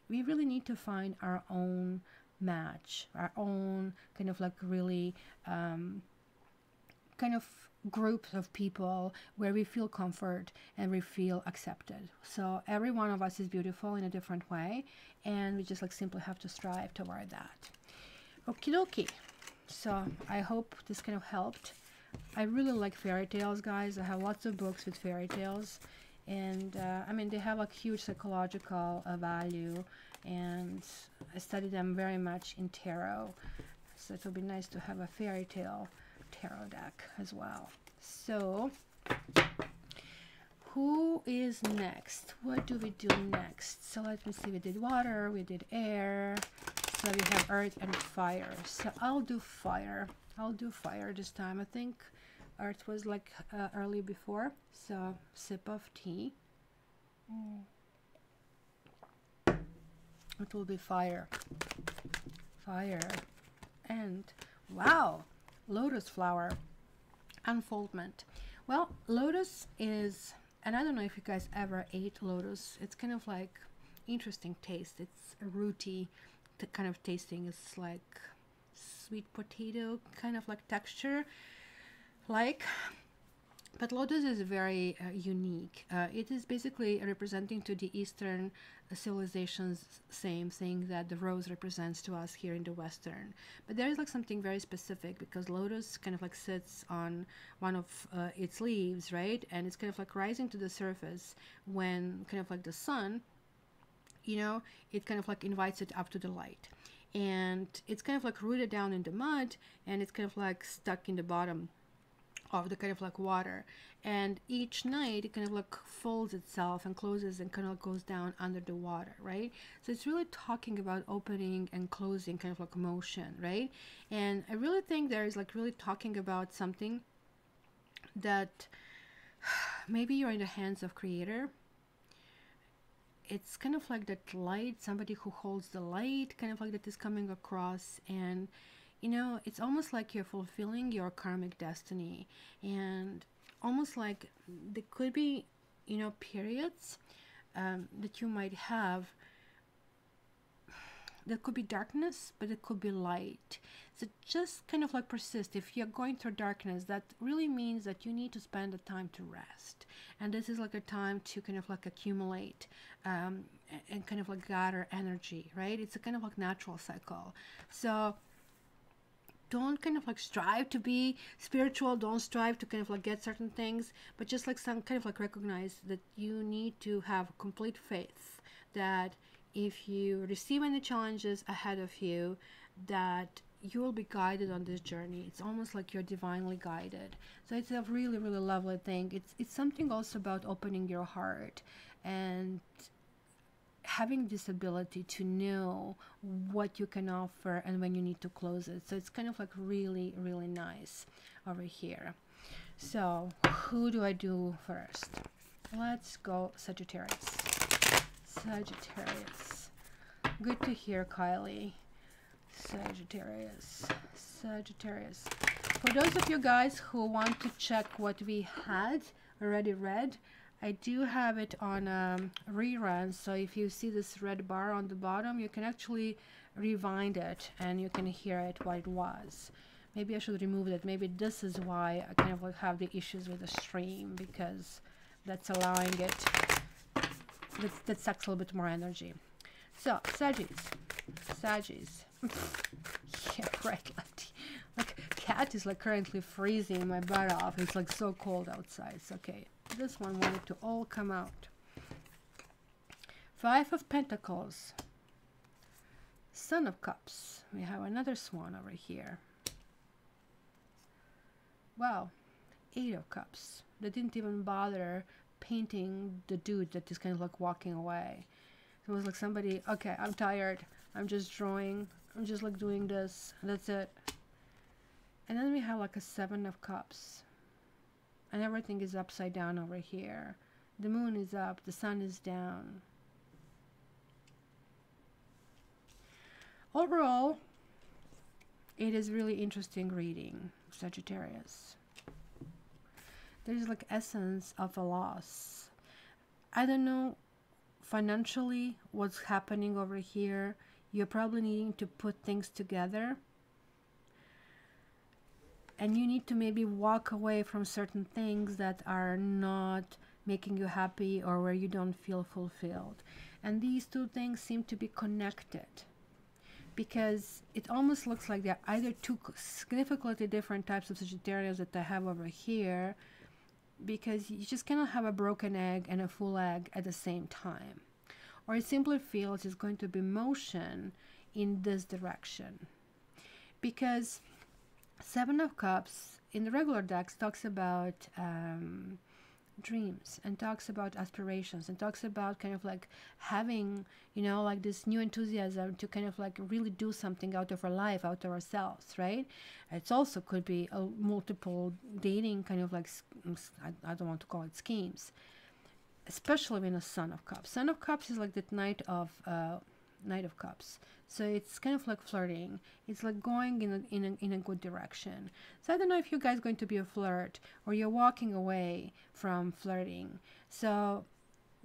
we really need to find our own match, our own kind of like really kind of groups of people where we feel comfort and we feel accepted. So every one of us is beautiful in a different way, and we just like simply have to strive toward that. Okie dokie. So I hope this kind of helped. I really like fairy tales, guys. I have lots of books with fairy tales, and I mean, they have a huge psychological value, and I study them very much in tarot. So it would be nice to have a fairy tale tarot deck as well. So who is next? What do we do next? So let me see. We did water, we did air, so we have earth and fire. So I'll do fire. I'll do fire this time. I think earth was like early before. So sip of tea. It will be fire. Fire. And wow, lotus flower unfoldment. Well, lotus is, and I don't know if you guys ever ate lotus. It's kind of like interesting taste. It's a rooty kind of tasting. It's like sweet potato kind of like texture, like. But lotus is very unique. It is basically representing to the Eastern civilizations same thing that the rose represents to us here in the Western. But there is like something very specific, because lotus kind of like sits on one of its leaves, right? And it's kind of like rising to the surface when kind of like the sun, it kind of like invites it up to the light. And it's kind of like rooted down in the mud, and it's kind of like stuck in the bottom of the kind of like water, and each night it kind of like folds itself and closes and kind of like goes down under the water, right? So it's really talking about opening and closing, kind of like motion, right? And I really think there is like really talking about something that maybe you're in the hands of Creator. It's kind of like that light, somebody who holds the light, kind of like that is coming across, and it's almost like you're fulfilling your karmic destiny, and almost like there could be, periods that you might have. There could be darkness, but it could be light. So just kind of like persist. If you're going through darkness, that really means that you need to spend the time to rest. And this is like a time to kind of like accumulate and kind of like gather energy, right? It's a kind of like natural cycle. So don't kind of like strive to be spiritual, don't strive to kind of like get certain things, but just like some kind of like recognize that you need to have complete faith that if you receive any challenges ahead of you, that you will be guided on this journey. It's almost like you're divinely guided. So it's a really, really lovely thing. It's something also about opening your heart and having this ability to know what you can offer and when you need to close it. So it's kind of like really, really nice over here. So who do I do first? Let's go Sagittarius. Sagittarius. Good to hear, Kylie. Sagittarius. Sagittarius. For those of you guys who want to check what we had already read, I do have it on rerun. So if you see this red bar on the bottom, you can actually rewind it and you can hear it what it was. Maybe I should remove it. Maybe this is why I kind of like have the issues with the stream, because that's allowing it, that sucks a little bit more energy. So Saggies. Yeah, right, Lefty. Like, cat is like currently freezing my butt off. It's like so cold outside. So, okay, this one wanted to all come out. 5 of Pentacles. Son of Cups. We have another swan over here. Wow. 8 of Cups. They didn't even bother painting the dude that is kind of like walking away. It was like somebody, okay, I'm tired. I'm just drawing. I'm just like doing this. That's it. And then we have like a 7 of Cups. And everything is upside down over here. The moon is up. The sun is down. Overall, it is really interesting reading, Sagittarius. There's like essence of a loss. I don't know financially what's happening over here. You're probably needing to put things together. And you need to maybe walk away from certain things that are not making you happy or where you don't feel fulfilled. And these two things seem to be connected, because it almost looks like they're either two significantly different types of Sagittarius that I have over here, because you just cannot have a broken egg and a full egg at the same time. Or it simply feels it's going to be motion in this direction. Because 7 of Cups in the regular decks talks about dreams and talks about aspirations and talks about kind of like having, you know, like this new enthusiasm to kind of like really do something out of our life, out of ourselves, right? It's also could be a multiple dating kind of like, I don't want to call it schemes, especially when a Son of Cups. Son of Cups is like the Knight of Cups. So it's kind of like flirting. It's like going in a good direction. So I don't know if you guys are going to be a flirt or you're walking away from flirting. So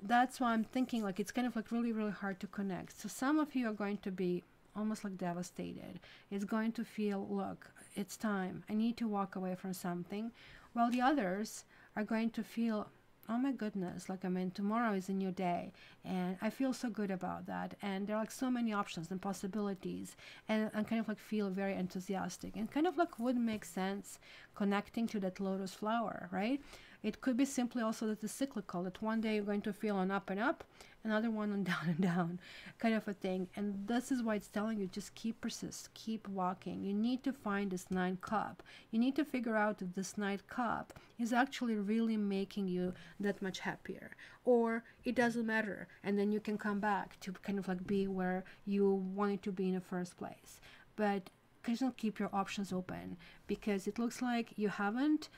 that's why I'm thinking like it's kind of like really, really hard to connect. So some of you are going to be almost like devastated. It's going to feel, look, it's time. I need to walk away from something. While the others are going to feel, oh my goodness, like, I mean, tomorrow is a new day and I feel so good about that, and there are like so many options and possibilities, and I kind of like feel very enthusiastic and kind of like would make sense connecting to that lotus flower, right? It could be simply also that it's cyclical, that one day you're going to feel on up and up, another one on down and down kind of a thing. And this is why it's telling you just persist, keep walking. You need to find this 9 cup. You need to figure out if this 9 cup is actually really making you that much happier, or it doesn't matter, and then you can come back to kind of like be where you wanted to be in the first place. But kind of keep your options open, because it looks like you haven't,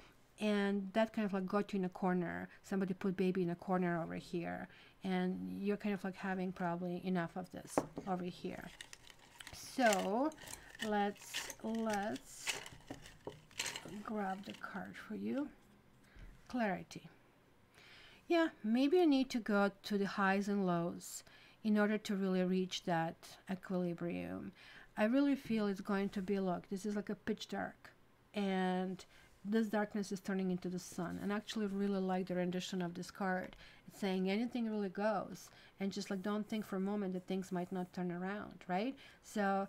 and that kind of like got you in a corner. Somebody put baby in a corner over here, and you're kind of like having probably enough of this over here. So let's grab the card for you. Clarity. Yeah, maybe you need to go to the highs and lows in order to really reach that equilibrium. I really feel it's going to be, look, this is like a pitch dark, and this darkness is turning into the sun. And I actually really like the rendition of this card. It's saying anything really goes, and just like don't think for a moment that things might not turn around, right? So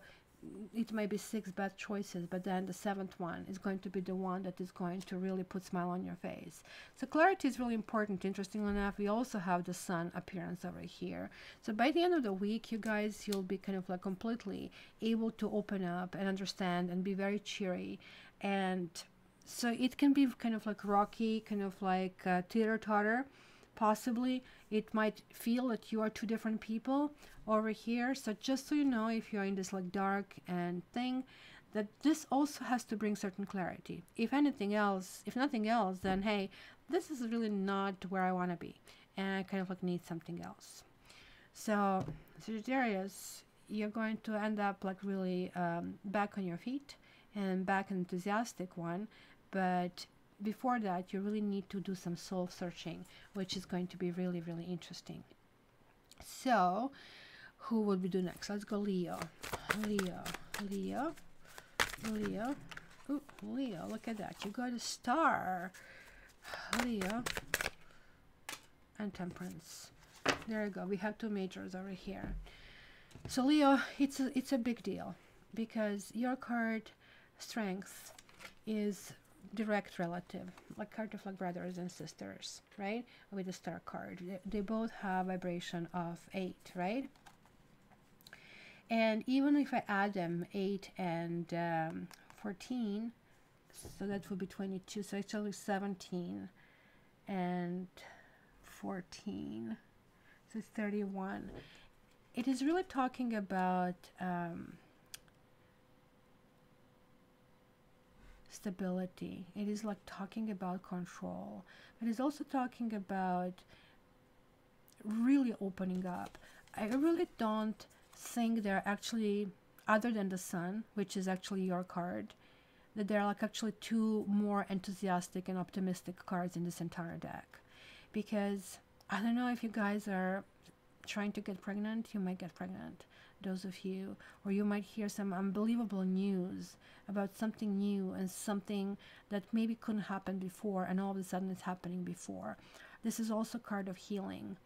it might be 6 bad choices, but then the 7th one is going to be the one that is going to really put smile on your face. So clarity is really important. Interestingly enough, we also have the sun appearance over here. So by the end of the week, you guys, you'll be kind of like completely able to open up and understand and be very cheery. And so it can be kind of like rocky, kind of like teeter-totter, possibly it might feel that you are two different people over here. So just so you know, if you're in this like dark and thing, that this also has to bring certain clarity. If anything else, if nothing else, then hey, this is really not where I want to be, and I kind of like need something else. So Sagittarius, you're going to end up like really back on your feet and back an enthusiastic one, but before that you really need to do some soul searching, which is going to be really, really interesting. So who would we do next? Let's go Leo. Leo. Ooh, Leo, look at that. You got a star. Leo and Temperance. There you go. We have two majors over here. So Leo, it's a big deal because your card Strength is direct relative, like card of like brothers and sisters, right? With the star card, they both have vibration of 8, right? And even if I add them, 8 and 14, so that would be 22, so actually 17 and 14, so it's 31. It is really talking about stability. It is like talking about control. It is also talking about really opening up. I really don't think they're actually, other than the Sun, which is actually your card, that there are like actually two more enthusiastic and optimistic cards in this entire deck. Because I don't know if you guys are trying to get pregnant, you might get pregnant, those of you, or you might hear some unbelievable news about something new and something that maybe couldn't happen before, and all of a sudden it's happening before. This is also a card of healing.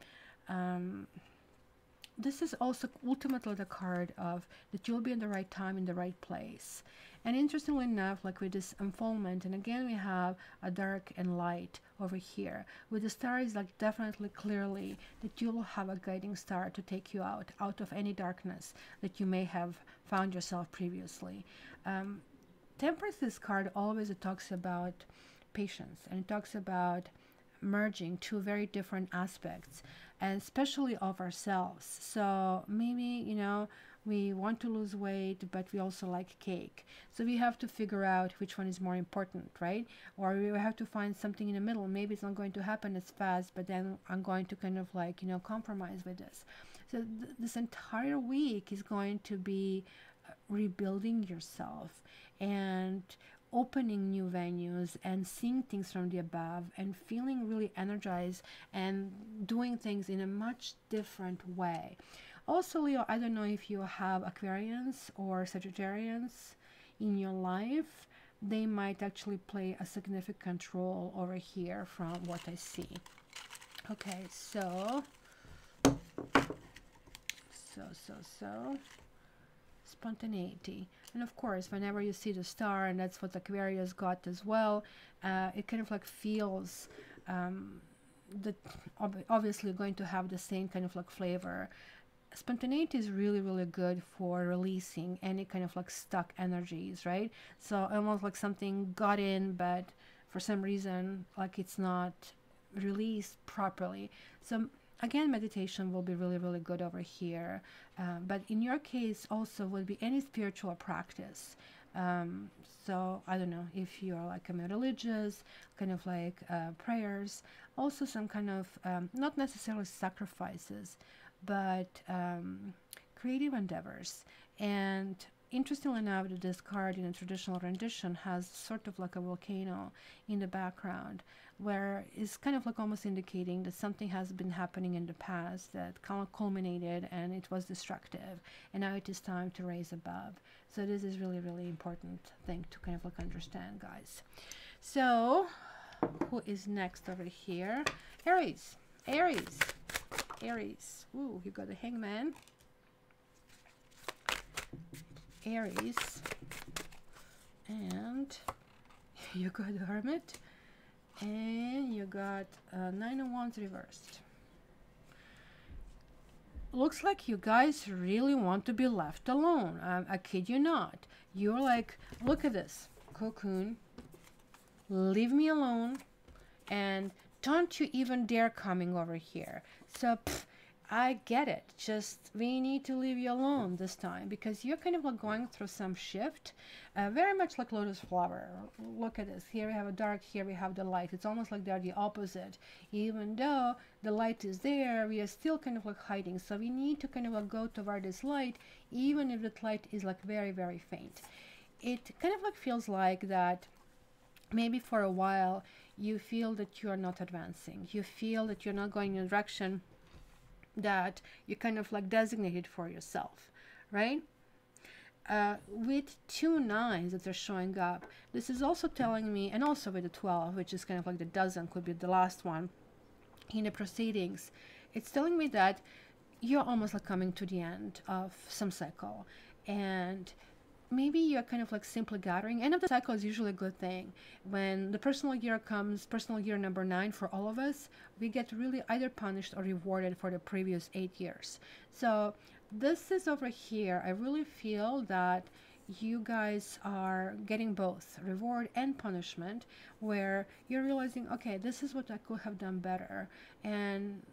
This is also ultimately the card of that you'll be in the right time, in the right place. And interestingly enough, like with this unfoldment, and again we have a dark and light over here. With the star is like definitely clearly that you will have a guiding star to take you out of any darkness that you may have found yourself previously. Temperance, this card always talks about patience, and it talks about merging two very different aspects, and especially of ourselves. So maybe, you know, we want to lose weight, but we also like cake. So we have to figure out which one is more important, right? Or we have to find something in the middle. Maybe it's not going to happen as fast, but then I'm going to kind of like, you know, compromise with this. So this entire week is going to be rebuilding yourself and opening new venues and seeing things from the above and feeling really energized and doing things in a much different way. Also, Leo, I don't know if you have Aquarians or Sagittarians in your life. They might actually play a significant role over here from what I see. Okay, so spontaneity. And of course, whenever you see the star, and that's what Aquarius got as well, it kind of like feels that obviously going to have the same kind of like flavor. Spontaneity is really, really good for releasing any kind of like stuck energies, right? So almost like something got in, but for some reason, like it's not released properly. So again, meditation will be really, really good over here. But in your case also would be any spiritual practice. So I don't know if you're like a religious, kind of like prayers, also some kind of, not necessarily sacrifices, but creative endeavors. And interestingly enough, this card in a traditional rendition has sort of like a volcano in the background, where it's kind of like almost indicating that something has been happening in the past that kind of culminated and it was destructive, and now it is time to raise above. So this is really, really important thing to kind of like understand, guys. So who is next over here? Aries. Ooh, you got the Hangman. Aries, and you got the Hermit, and you got 9 of Wands reversed. Looks like you guys really want to be left alone. I kid you not. You're like, look at this cocoon, leave me alone. And don't you even dare coming over here. So I get it. Just we need to leave you alone this time because you're kind of like going through some shift, very much like lotus flower. Look at this. Here we have a dark, here we have the light. It's almost like they're the opposite. Even though the light is there, we are still kind of like hiding. So we need to kind of like go toward this light, even if that light is like very, very faint. It kind of like feels like that maybe for a while you feel that you are not advancing. You feel that you're not going in a direction that you kind of like designated for yourself, right? With 2 9s that are showing up, this is also telling me, and also with the 12, which is kind of like the dozen, could be the last one in the proceedings, it's telling me that you're almost like coming to the end of some cycle, and maybe you're kind of like simply gathering. End of the cycle is usually a good thing. When the personal year comes, personal year number 9 for all of us, we get really either punished or rewarded for the previous 8 years. So this is over here. I really feel that you guys are getting both reward and punishment, where you're realizing, okay, this is what I could have done better, and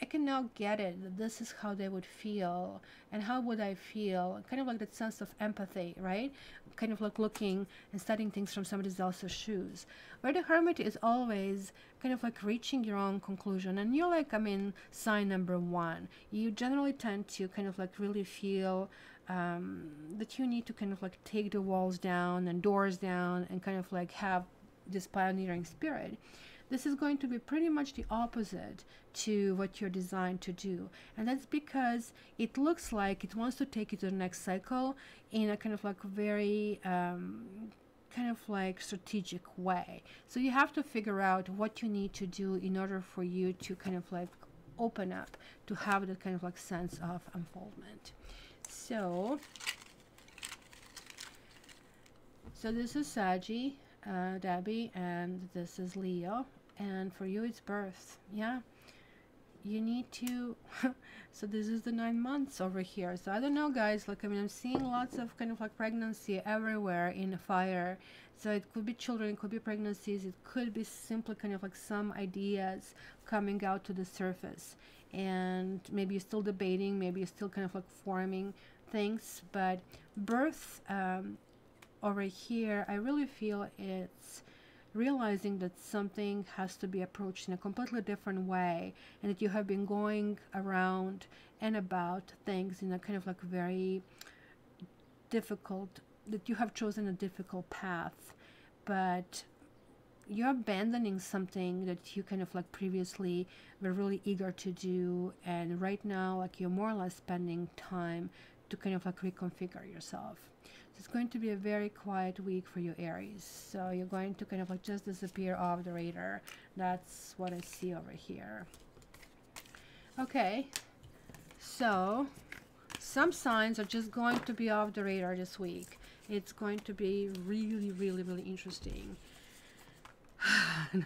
I can now get it, that this is how they would feel, and how would I feel, kind of like that sense of empathy, right? Kind of like looking and studying things from somebody else's shoes. Where the Hermit is always kind of like reaching your own conclusion, and you're like, I mean, sign number 1. You generally tend to kind of like really feel that you need to kind of like take the walls down and doors down and kind of like have this pioneering spirit. This is going to be pretty much the opposite to what you're designed to do. And that's because it looks like it wants to take you to the next cycle in a kind of like very kind of like strategic way. So you have to figure out what you need to do in order for you to kind of like open up, to have that kind of like sense of unfoldment. So this is Saggy, Debbie, and this is Leo. And for you it's birth. Yeah, you need to so this is the 9 months over here. So I don't know, guys, like, I mean, I'm seeing lots of kind of like pregnancy everywhere in the fire. So it could be children, it could be pregnancies, it could be simply kind of like some ideas coming out to the surface, and maybe you're still debating, maybe you're still kind of like forming things. But birth over here, I really feel it's realizing that something has to be approached in a completely different way, and that you have been going around and about things in a kind of like very difficult, that you have chosen a difficult path, but you're abandoning something that you kind of like previously were really eager to do, and right now like you're more or less spending time to kind of like reconfigure yourself. It's going to be a very quiet week for you, Aries. So you're going to kind of like just disappear off the radar. That's what I see over here. Okay, so some signs are just going to be off the radar this week. It's going to be really, really, really interesting.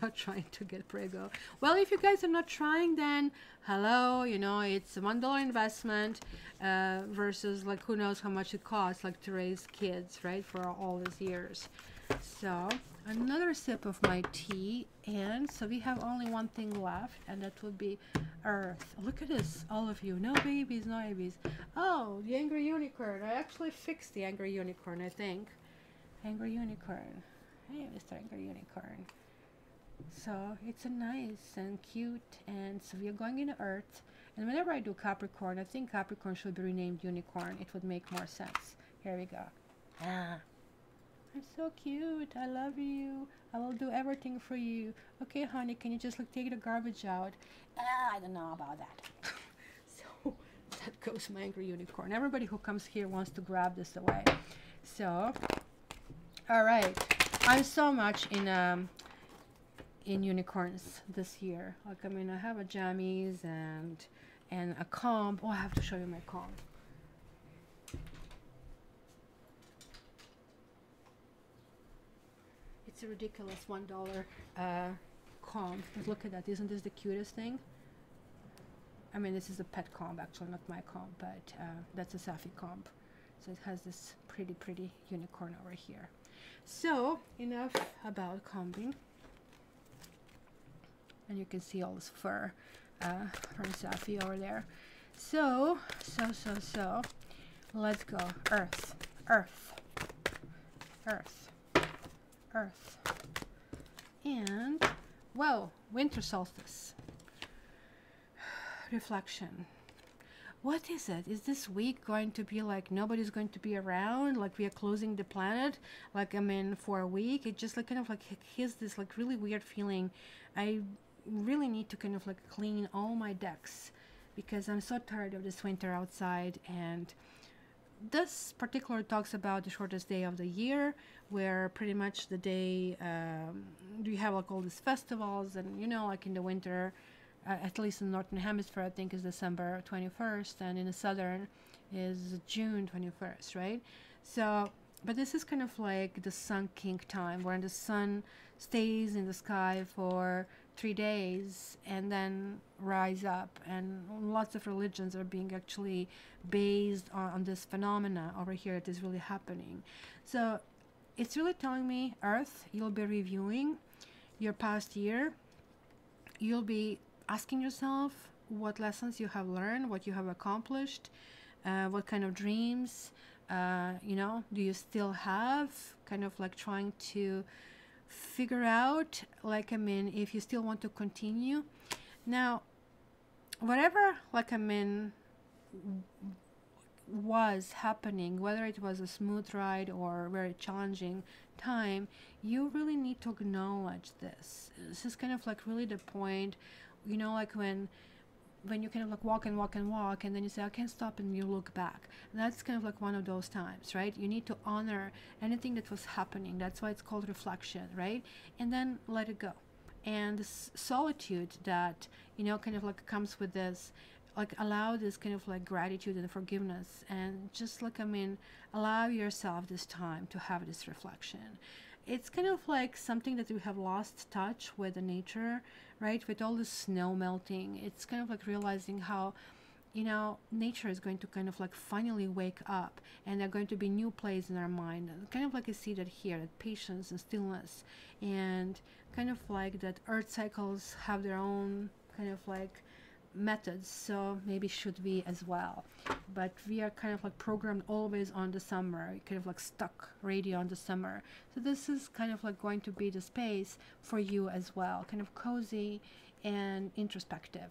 Not trying to get prego. Well, if you guys are not trying, then hello, you know, it's a $1 investment versus like who knows how much it costs, like, to raise kids, right, for all these years. So another sip of my tea, and so we have only one thing left, and that would be Earth. Look at this, all of you. No babies, no babies. Oh, the angry unicorn. I actually fixed the angry unicorn, I think. Angry unicorn. Hey, Mr. Angry Unicorn. So it's a nice and cute, and so we are going into Earth. And whenever I do Capricorn, I think Capricorn should be renamed Unicorn. It would make more sense. Here we go. Ah, I'm so cute. I love you. I will do everything for you. Okay, honey, can you just like take the garbage out? I don't know about that. So that goes my angry unicorn. Everybody who comes here wants to grab this away. So, all right. I'm so much in unicorns this year. Like, I mean, I have a jammies and a comb. Oh, I have to show you my comb. It's a ridiculous $1 comb. But look at that. Isn't this the cutest thing? I mean, this is a pet comb, actually, not my comb, but that's a Safi comb. So it has this pretty unicorn over here. So enough about combing. and you can see all this fur from Safi over there. So let's go. Earth, earth, earth, earth, and whoa, winter solstice. Reflection. What is it? Is this week going to be like nobody's going to be around? Like we are closing the planet? Like I mean, for a week? It just like kind of like here's this like really weird feeling. I really need to kind of like clean all my decks because I'm so tired of this winter outside. And this particular talks about the shortest day of the year, where pretty much the day you have like all these festivals, and you know, like in the winter, at least in the northern hemisphere, I think is December 21st, and in the southern is June 21st, right? So, but this is kind of like the sun king time, where the sun stays in the sky for 3 days and then rise up, and lots of religions are being actually based on this phenomena over here that is really happening. So it's really telling me, Earth, you'll be reviewing your past year. You'll be asking yourself what lessons you have learned, what you have accomplished, what kind of dreams, you know, do you still have, kind of like trying to figure out, like, I mean, if you still want to continue. Now, whatever, like, I mean, was happening, whether it was a smooth ride or very challenging time, you really need to acknowledge this. This is kind of like really the point, you know, like when you kind of like walk and walk and walk, and then you say I can't stop, and you look back. And that's kind of like one of those times, right? You need to honor anything that was happening. That's why it's called reflection, right? And then let it go. And this solitude that, you know, kind of like comes with this, like allow this kind of like gratitude and forgiveness, and just like, I mean, allow yourself this time to have this reflection. It's kind of like something that we have lost touch with the nature, right? With all the snow melting, it's kind of like realizing how, you know, nature is going to kind of like finally wake up, and there are going to be new plays in our mind. Kind of like I see that here, that patience and stillness, and kind of like that earth cycles have their own kind of like methods, so maybe should we as well. But we are kind of like programmed always on the summer, kind of like stuck radio on the summer. So this is kind of like going to be the space for you as well, kind of cozy and introspective.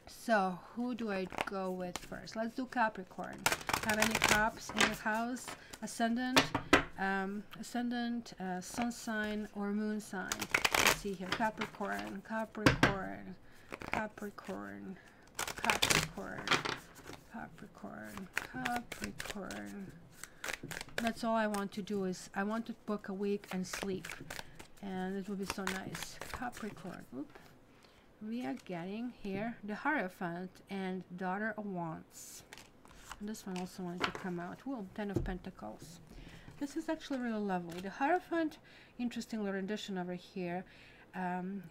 So who do I go with first? Let's do Capricorn. Have any Caps in your house? Ascendant, sun sign or moon sign? Let's see here. Capricorn, Capricorn, Capricorn, Capricorn, Capricorn, Capricorn. That's all I want to do, is I want to book a week and sleep, and it will be so nice. Capricorn. Oop. We are getting here the Hierophant and Daughter of Wands. And this one also wanted to come out. Ooh, 10 of Pentacles. This is actually really lovely. The Hierophant, interesting rendition over here.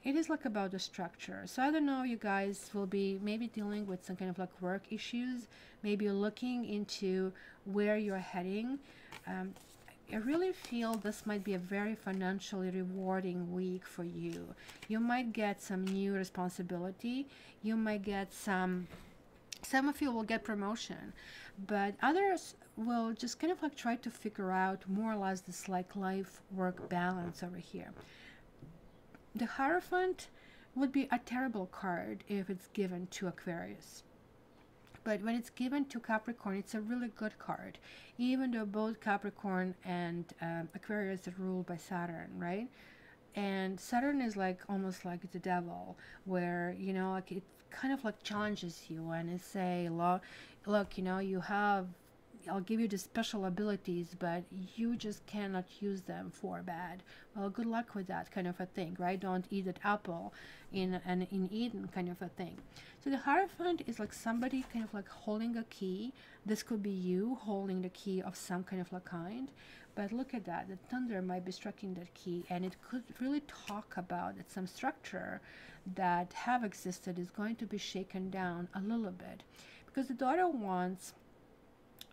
It is like about the structure. So I don't know, you guys will be maybe dealing with some kind of like work issues, maybe looking into where you're heading. I really feel this might be a very financially rewarding week for you. You might get some new responsibility. You might get some of you will get promotion, but others will just kind of like try to figure out more or less this like life-work balance over here. The Hierophant would be a terrible card if it's given to Aquarius. But when it's given to Capricorn, it's a really good card, even though both Capricorn and Aquarius are ruled by Saturn, right? And Saturn is like almost like the devil, where, you know, like it kind of like challenges you and it say, look, you know, you have, I'll give you the special abilities, but you just cannot use them for bad. Well, good luck with that, kind of a thing, right? Don't eat that apple in Eden, kind of a thing. So the Hierophant is like somebody kind of like holding a key. This could be you holding the key of some kind of like kind. But look at that, the thunder might be striking that key, and it could really talk about that some structure that have existed is going to be shaken down a little bit. Because the Daughter of Wands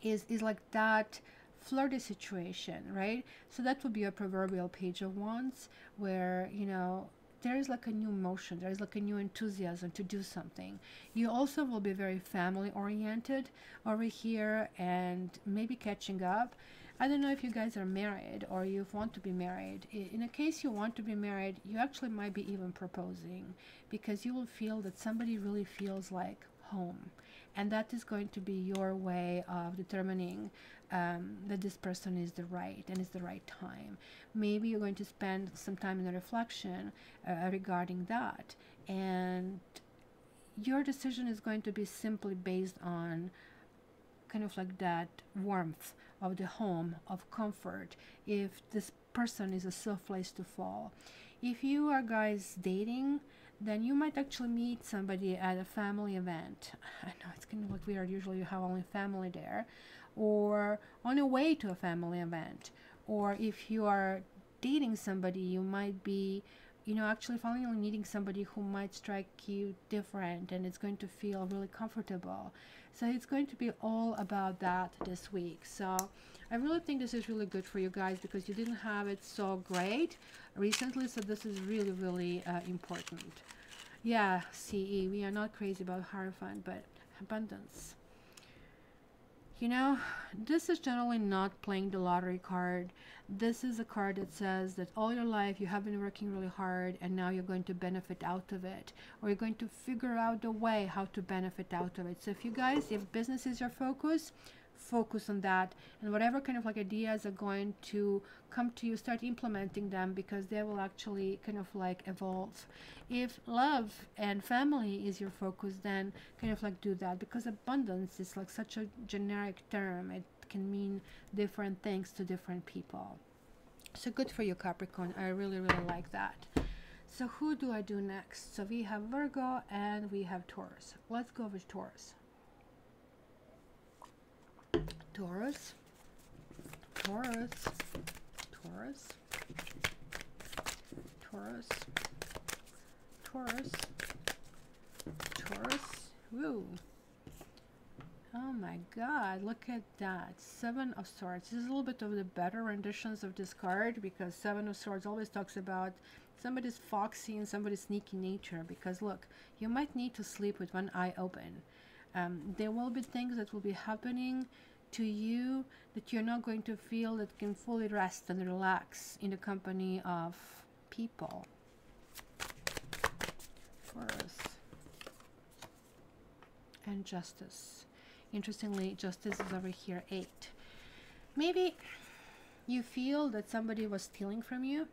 is like that flirty situation, right? So that would be a proverbial Page of Wands, where, you know, there is like a new motion, there is like a new enthusiasm to do something. You also will be very family oriented over here, and maybe catching up. I don't know if you guys are married or you want to be married. In a case you want to be married, you actually might be even proposing, because you will feel that somebody really feels like home, and that is going to be your way of determining that this person is the right and is the right time. Maybe you're going to spend some time in a reflection regarding that, and your decision is going to be simply based on kind of like that warmth of the home, of comfort, if this person is a safe place to fall. If you are guys dating, then you might actually meet somebody at a family event. I know it's kind of like weird, usually you have only family there, or on a way to a family event. Or if you are dating somebody, you might be, you know, actually finally meeting somebody who might strike you different, and it's going to feel really comfortable. So it's going to be all about that this week. So I really think this is really good for you guys, because you didn't have it so great recently, so this is really, really important. Yeah, CE, we are not crazy about Hierophant, but abundance. You know, this is generally not playing the lottery card. This is a card that says that all your life you have been working really hard, and now you're going to benefit out of it, or you're going to figure out the way how to benefit out of it. So if you guys, if business is your focus, focus on that, and whatever kind of like ideas are going to come to you, start implementing them, because they will actually kind of like evolve. If love and family is your focus, then kind of like do that, because abundance is like such a generic term. It can mean different things to different people. So good for you, Capricorn. I really, really like that. So who do I do next? So we have Virgo and we have Taurus. Let's go with Taurus. Taurus, Taurus, Taurus, Taurus, Taurus, Taurus. Woo. Oh my God, look at that. Seven of Swords. This is a little bit of the better renditions of this card, because Seven of Swords always talks about somebody's foxy and somebody's sneaky nature. Because look, you might need to sleep with one eye open. There will be things that will be happening to you that you're not going to feel that can fully rest and relax in the company of people. Taurus. And Justice. Interestingly, Justice is over here, 8. Maybe you feel that somebody was stealing from you,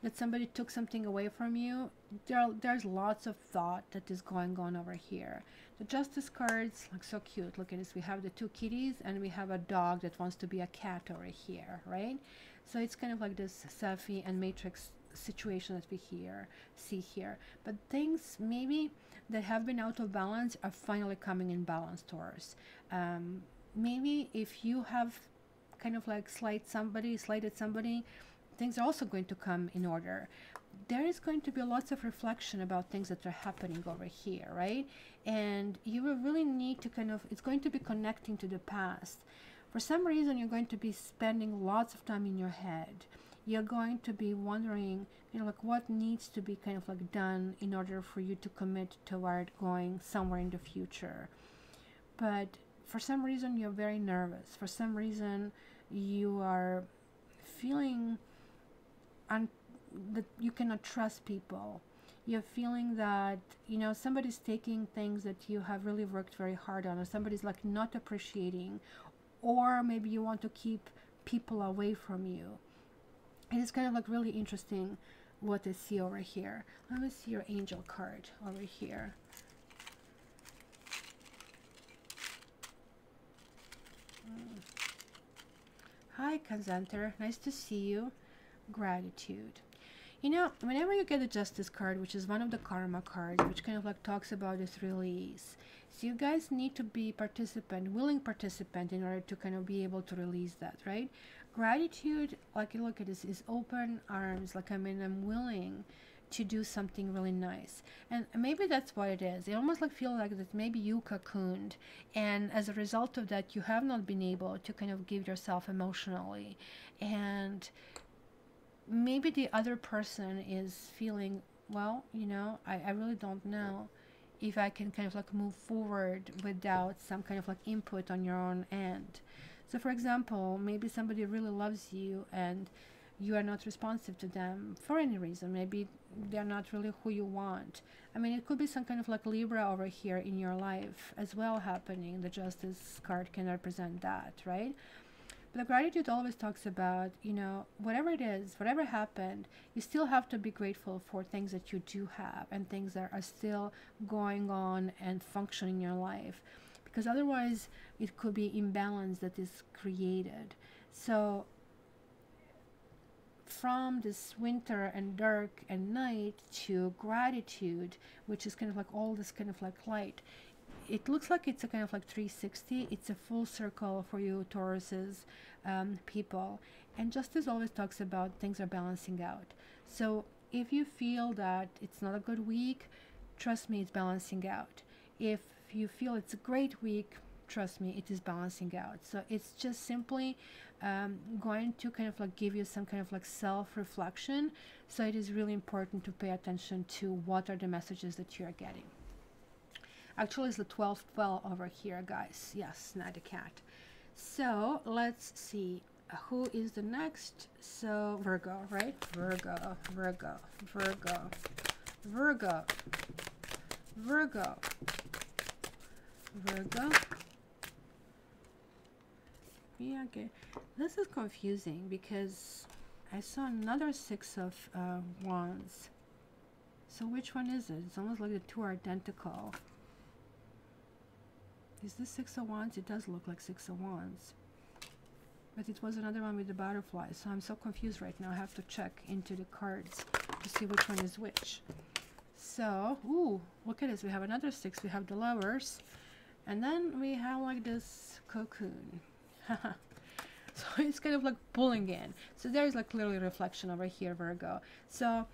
that somebody took something away from you. There's lots of thought that is going on over here. The Justice cards look so cute. Look at this. We have the 2 kitties, and we have a dog that wants to be a cat over here, right? So it's kind of like this Safi and Matrix situation that we see here. But things maybe that have been out of balance are finally coming in balance, Taurus. Maybe if you have kind of like slighted somebody, things are also going to come in order. There is going to be lots of reflection about things that are happening over here, right? And you will really need to kind of, it's going to be connecting to the past. For some reason, you're going to be spending lots of time in your head. You're going to be wondering, you know, like what needs to be kind of like done in order for you to commit toward going somewhere in the future. But for some reason, you're very nervous. For some reason, you are feeling that you cannot trust people. You're feeling that, you know, somebody's taking things that you have really worked very hard on, or somebody's like not appreciating, or maybe you want to keep people away from you. And it's kind of like really interesting what I see over here. Let me see your angel card over here. Hi, Kanzanter. Nice to see you. Gratitude. You know, whenever you get a Justice card, which is one of the karma cards, which kind of like talks about this release, so you guys need to be willing participant in order to kind of be able to release that, right? Gratitude, like you look at this, is open arms. Like, I mean, I'm willing to do something really nice. And maybe that's what it is. It almost like feel like that maybe you cocooned, and as a result of that, you have not been able to kind of give yourself emotionally. And maybe the other person is feeling, well, I really don't know if I can kind of like move forward without some kind of like input on your own end. So for example, maybe somebody really loves you and you are not responsive to them for any reason. Maybe they're not really who you want. I mean, it could be some kind of like Libra over here in your life as well happening. The Justice card can represent that, right? But the gratitude always talks about, whatever it is, whatever happened, you still have to be grateful for things that you do have and things that are still going on and functioning in your life. Because otherwise, it could be imbalance that is created. So, from this winter and dark and night to gratitude, which is kind of like all this kind of like light, it looks like it's a kind of like 360. It's a full circle for you Tauruses, people. And Justice always talks about things are balancing out. So if you feel that it's not a good week, trust me, it's balancing out. If you feel it's a great week, trust me, it is balancing out. So it's just simply going to kind of like give you some kind of like self-reflection. So it is really important to pay attention to what are the messages that you're getting. Actually, it's the 12-12 over here, guys. Yes, not a cat. So let's see who is the next. So Virgo, right? Virgo, Virgo, Virgo, Virgo, Virgo, Virgo. Yeah, okay. This is confusing because I saw another Six of Wands. So which one is it? It's almost like the two are identical. Is this Six of Wands? It does look like Six of Wands. But it was another one with the butterfly. So I'm so confused right now. I have to check into the cards to see which one is which. So, ooh, look at this. We have another six. We have the Lovers. And then we have like this cocoon. So it's kind of like pulling in. So there's like clearly reflection over here, Virgo. So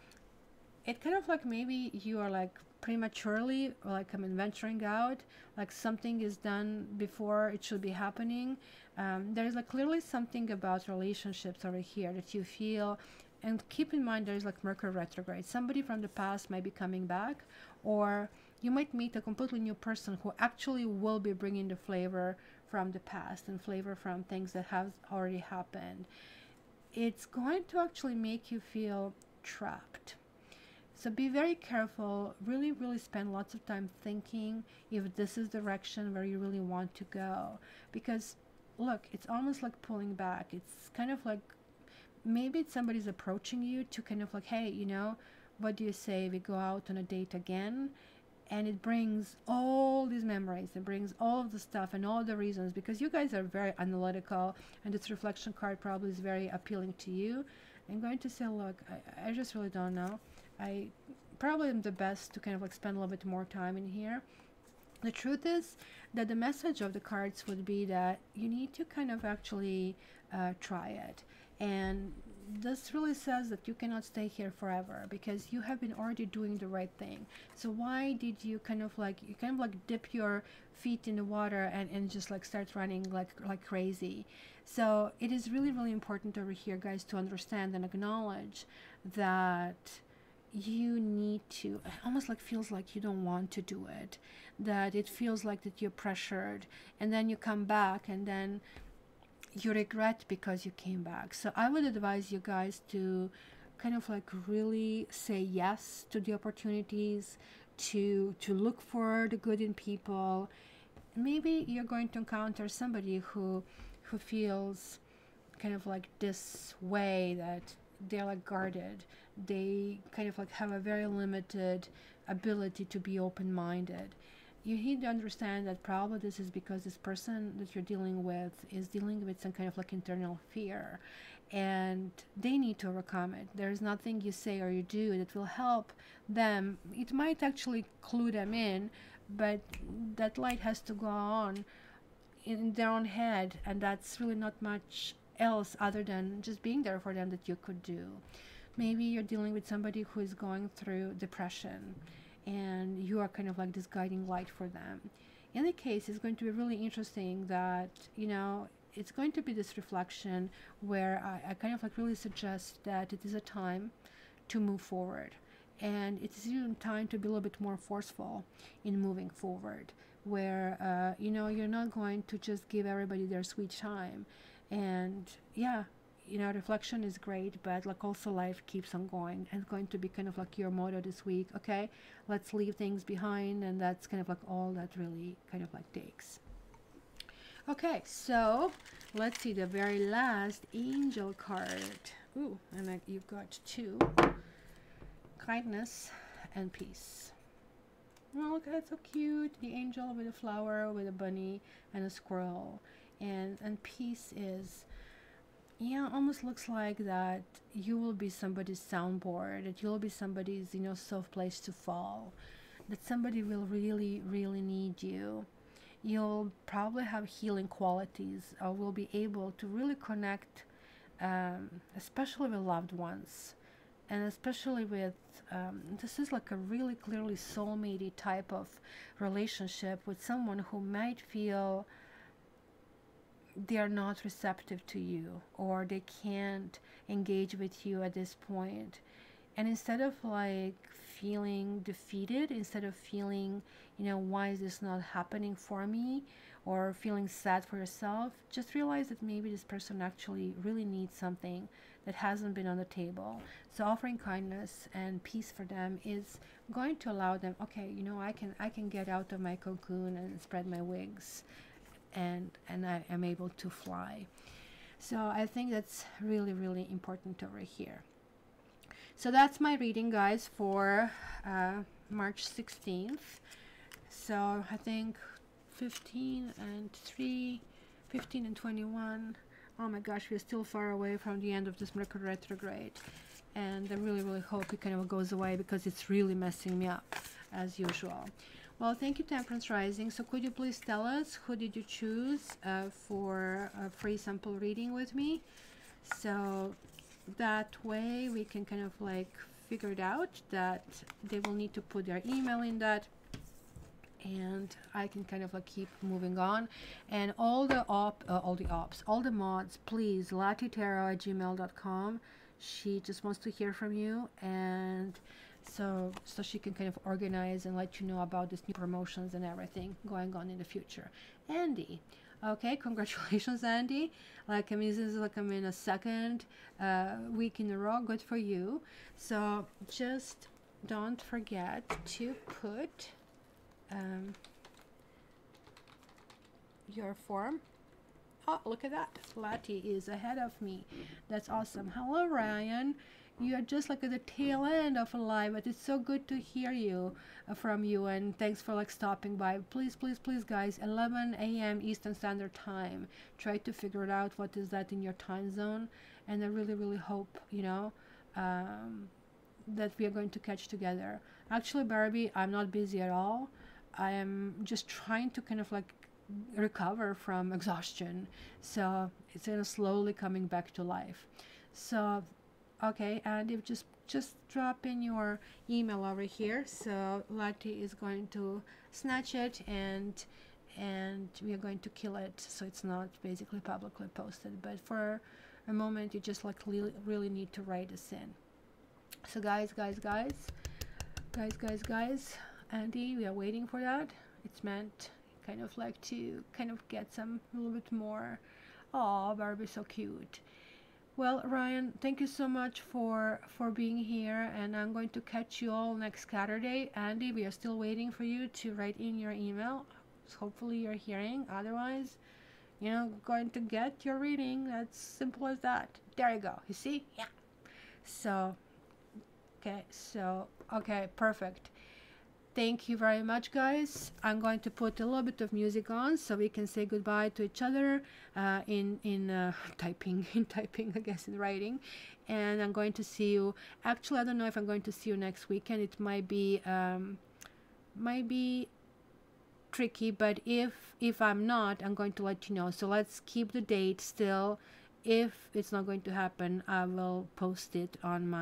it kind of like maybe you are like prematurely, or like venturing out, like something is done before it should be happening. There's like clearly something about relationships over here that you feel, and keep in mind there's like Mercury retrograde. Somebody from the past might be coming back, or you might meet a completely new person who actually will be bringing the flavor from the past and flavor from things that have already happened. It's going to actually make you feel trapped. So be very careful, really, really spend lots of time thinking if this is the direction where you really want to go. Because, look, it's almost like pulling back. It's kind of like, maybe somebody's approaching you to kind of like, hey, what do you say we go out on a date again? And it brings all these memories, it brings all of the stuff and all the reasons, because you guys are very analytical, and this reflection card probably is very appealing to you. I'm going to say, look, I just really don't know. I probably am the best to kind of like spend a little bit more time in here. The truth is that the message of the cards would be that you need to kind of actually try it. And this really says that you cannot stay here forever, because you have been already doing the right thing. So why did you kind of like dip your feet in the water and just like start running like crazy? So it is really, really important over here, guys, to understand and acknowledge that you need to, it almost like feels like you don't want to do it, that it feels like that you're pressured, and then you come back and then you regret because you came back. So I would advise you guys to kind of like really say yes to the opportunities, to look for the good in people. Maybe you're going to encounter somebody who feels kind of like this way, that they're like guarded. They kind of like have a very limited ability to be open-minded. You need to understand that probably this is because this person that you're dealing with is dealing with some kind of like internal fear, and they need to overcome it. There's nothing you say or you do that will help them. It might actually clue them in, but that light has to go on in their own head, and that's really not much else other than just being there for them that you could do. Maybe you're dealing with somebody who is going through depression, and you are kind of like this guiding light for them. In any case, it's going to be really interesting that, it's going to be this reflection where I kind of like really suggest that it is a time to move forward, and it is even time to be a little bit more forceful in moving forward, where you know, you're not going to just give everybody their sweet time. And yeah, you know, reflection is great, but like also life keeps on going, and it's going to be kind of like your motto this week. Okay, let's leave things behind, and that's kind of like all that really kind of like takes. Okay, so let's see the very last angel card. Ooh, and like you've got two: kindness and peace. Oh, look, that's so cute. The angel with a flower, with a bunny and a squirrel, and peace is, yeah, almost looks like that you will be somebody's soundboard, that you'll be somebody's, you know, soft place to fall, that somebody will really, really need you. You'll probably have healing qualities, or will be able to really connect, especially with loved ones, and especially with, this is like a really clearly soulmate type of relationship with someone who might feel they are not receptive to you, or they can't engage with you at this point. And instead of like feeling defeated, instead of feeling, you know, why is this not happening for me, or feeling sad for yourself, just realize that maybe this person actually really needs something that hasn't been on the table. So offering kindness and peace for them is going to allow them, okay, you know, I can get out of my cocoon and spread my wings, and I am able to fly. So I think that's really, really important over here. So that's my reading, guys, for March 16th. So I think 15 and 3, 15 and 21. Oh my gosh, we're still far away from the end of this Mercury retrograde. And I really, really hope it kind of goes away, because it's really messing me up, as usual. Well, thank you, Temperance Rising. So could you please tell us, who did you choose for a free sample reading with me? So that way we can kind of like figure it out, that they will need to put their email in that, and I can kind of like keep moving on. And all the mods, please, latitero@gmail.com. She just wants to hear from you, and so she can kind of organize and let you know about these new promotions and everything going on in the future. Andy, okay, congratulations, Andy. Like, I mean, this is like, I mean, a second week in a row. Good for you. So just don't forget to put your form. Oh, look at that. Lati is ahead of me. That's awesome. Hello, Ryan. You're just like at the tail end of a live, but it's so good to hear you from you, and thanks for like stopping by. Please, please, please, guys, 11 a.m. Eastern Standard Time. Try to figure it out, what is that in your time zone, and I really, really hope, you know, that we are going to catch together. Actually, Barbie, I'm not busy at all. I am just trying to kind of like recover from exhaustion, so it's kind of slowly coming back to life. So okay, and if just drop in your email over here, so Lati is going to snatch it, and we are going to kill it, so it's not basically publicly posted, but for a moment you just like really need to write this in. So guys, Andy, we are waiting for that. It's meant kind of like to kind of get some a little bit more. Oh, Barbie's so cute. Well, Ryan, thank you so much for being here, and I'm going to catch you all next Saturday. Andy, we are still waiting for you to write in your email. So hopefully you're hearing. Otherwise, you know, going to get your reading. That's simple as that. There you go. You see? Yeah. So, okay, perfect. Thank you very much, guys. I'm going to put a little bit of music on so we can say goodbye to each other in typing, I guess, in writing. And I'm going to see you. Actually, I don't know if I'm going to see you next weekend. It might be tricky, but if I'm not, I'm going to let you know. So let's keep the date still. If it's not going to happen, I will post it on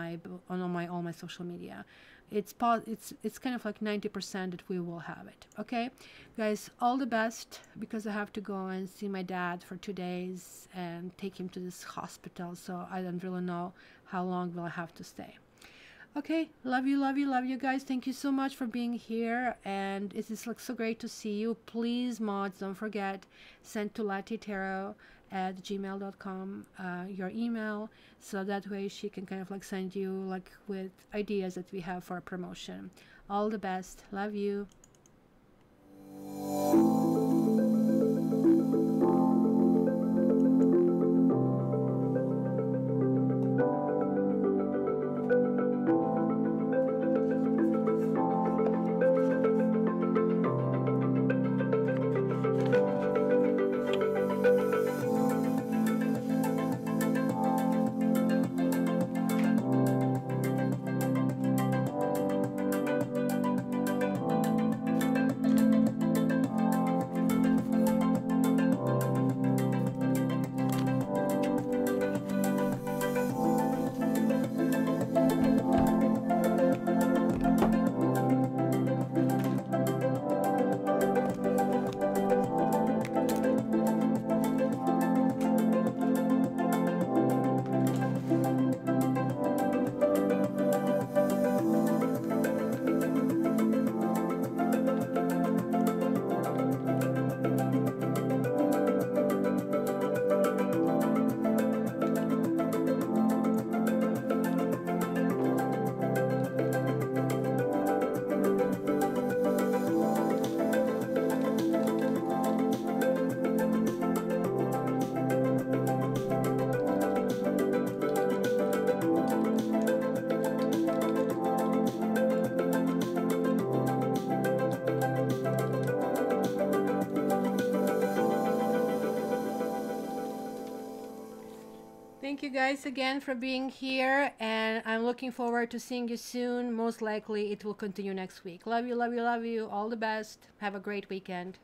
all my social media. it's kind of like 90% that we will have it. Okay, guys, all the best, because I have to go and see my dad for 2 days and take him to this hospital, so I don't really know how long will I have to stay. Okay, love you, love you, love you guys. Thank you so much for being here, and it is like so great to see you. Please, mods, don't forget, send to latitero@gmail.com your email, so that way she can kind of like send you like with ideas that we have for a promotion. All the best. Love you. Thank you guys again for being here, and I'm looking forward to seeing you soon. Most likely it will continue next week. Love you, love you, love you. All the best. Have a great weekend.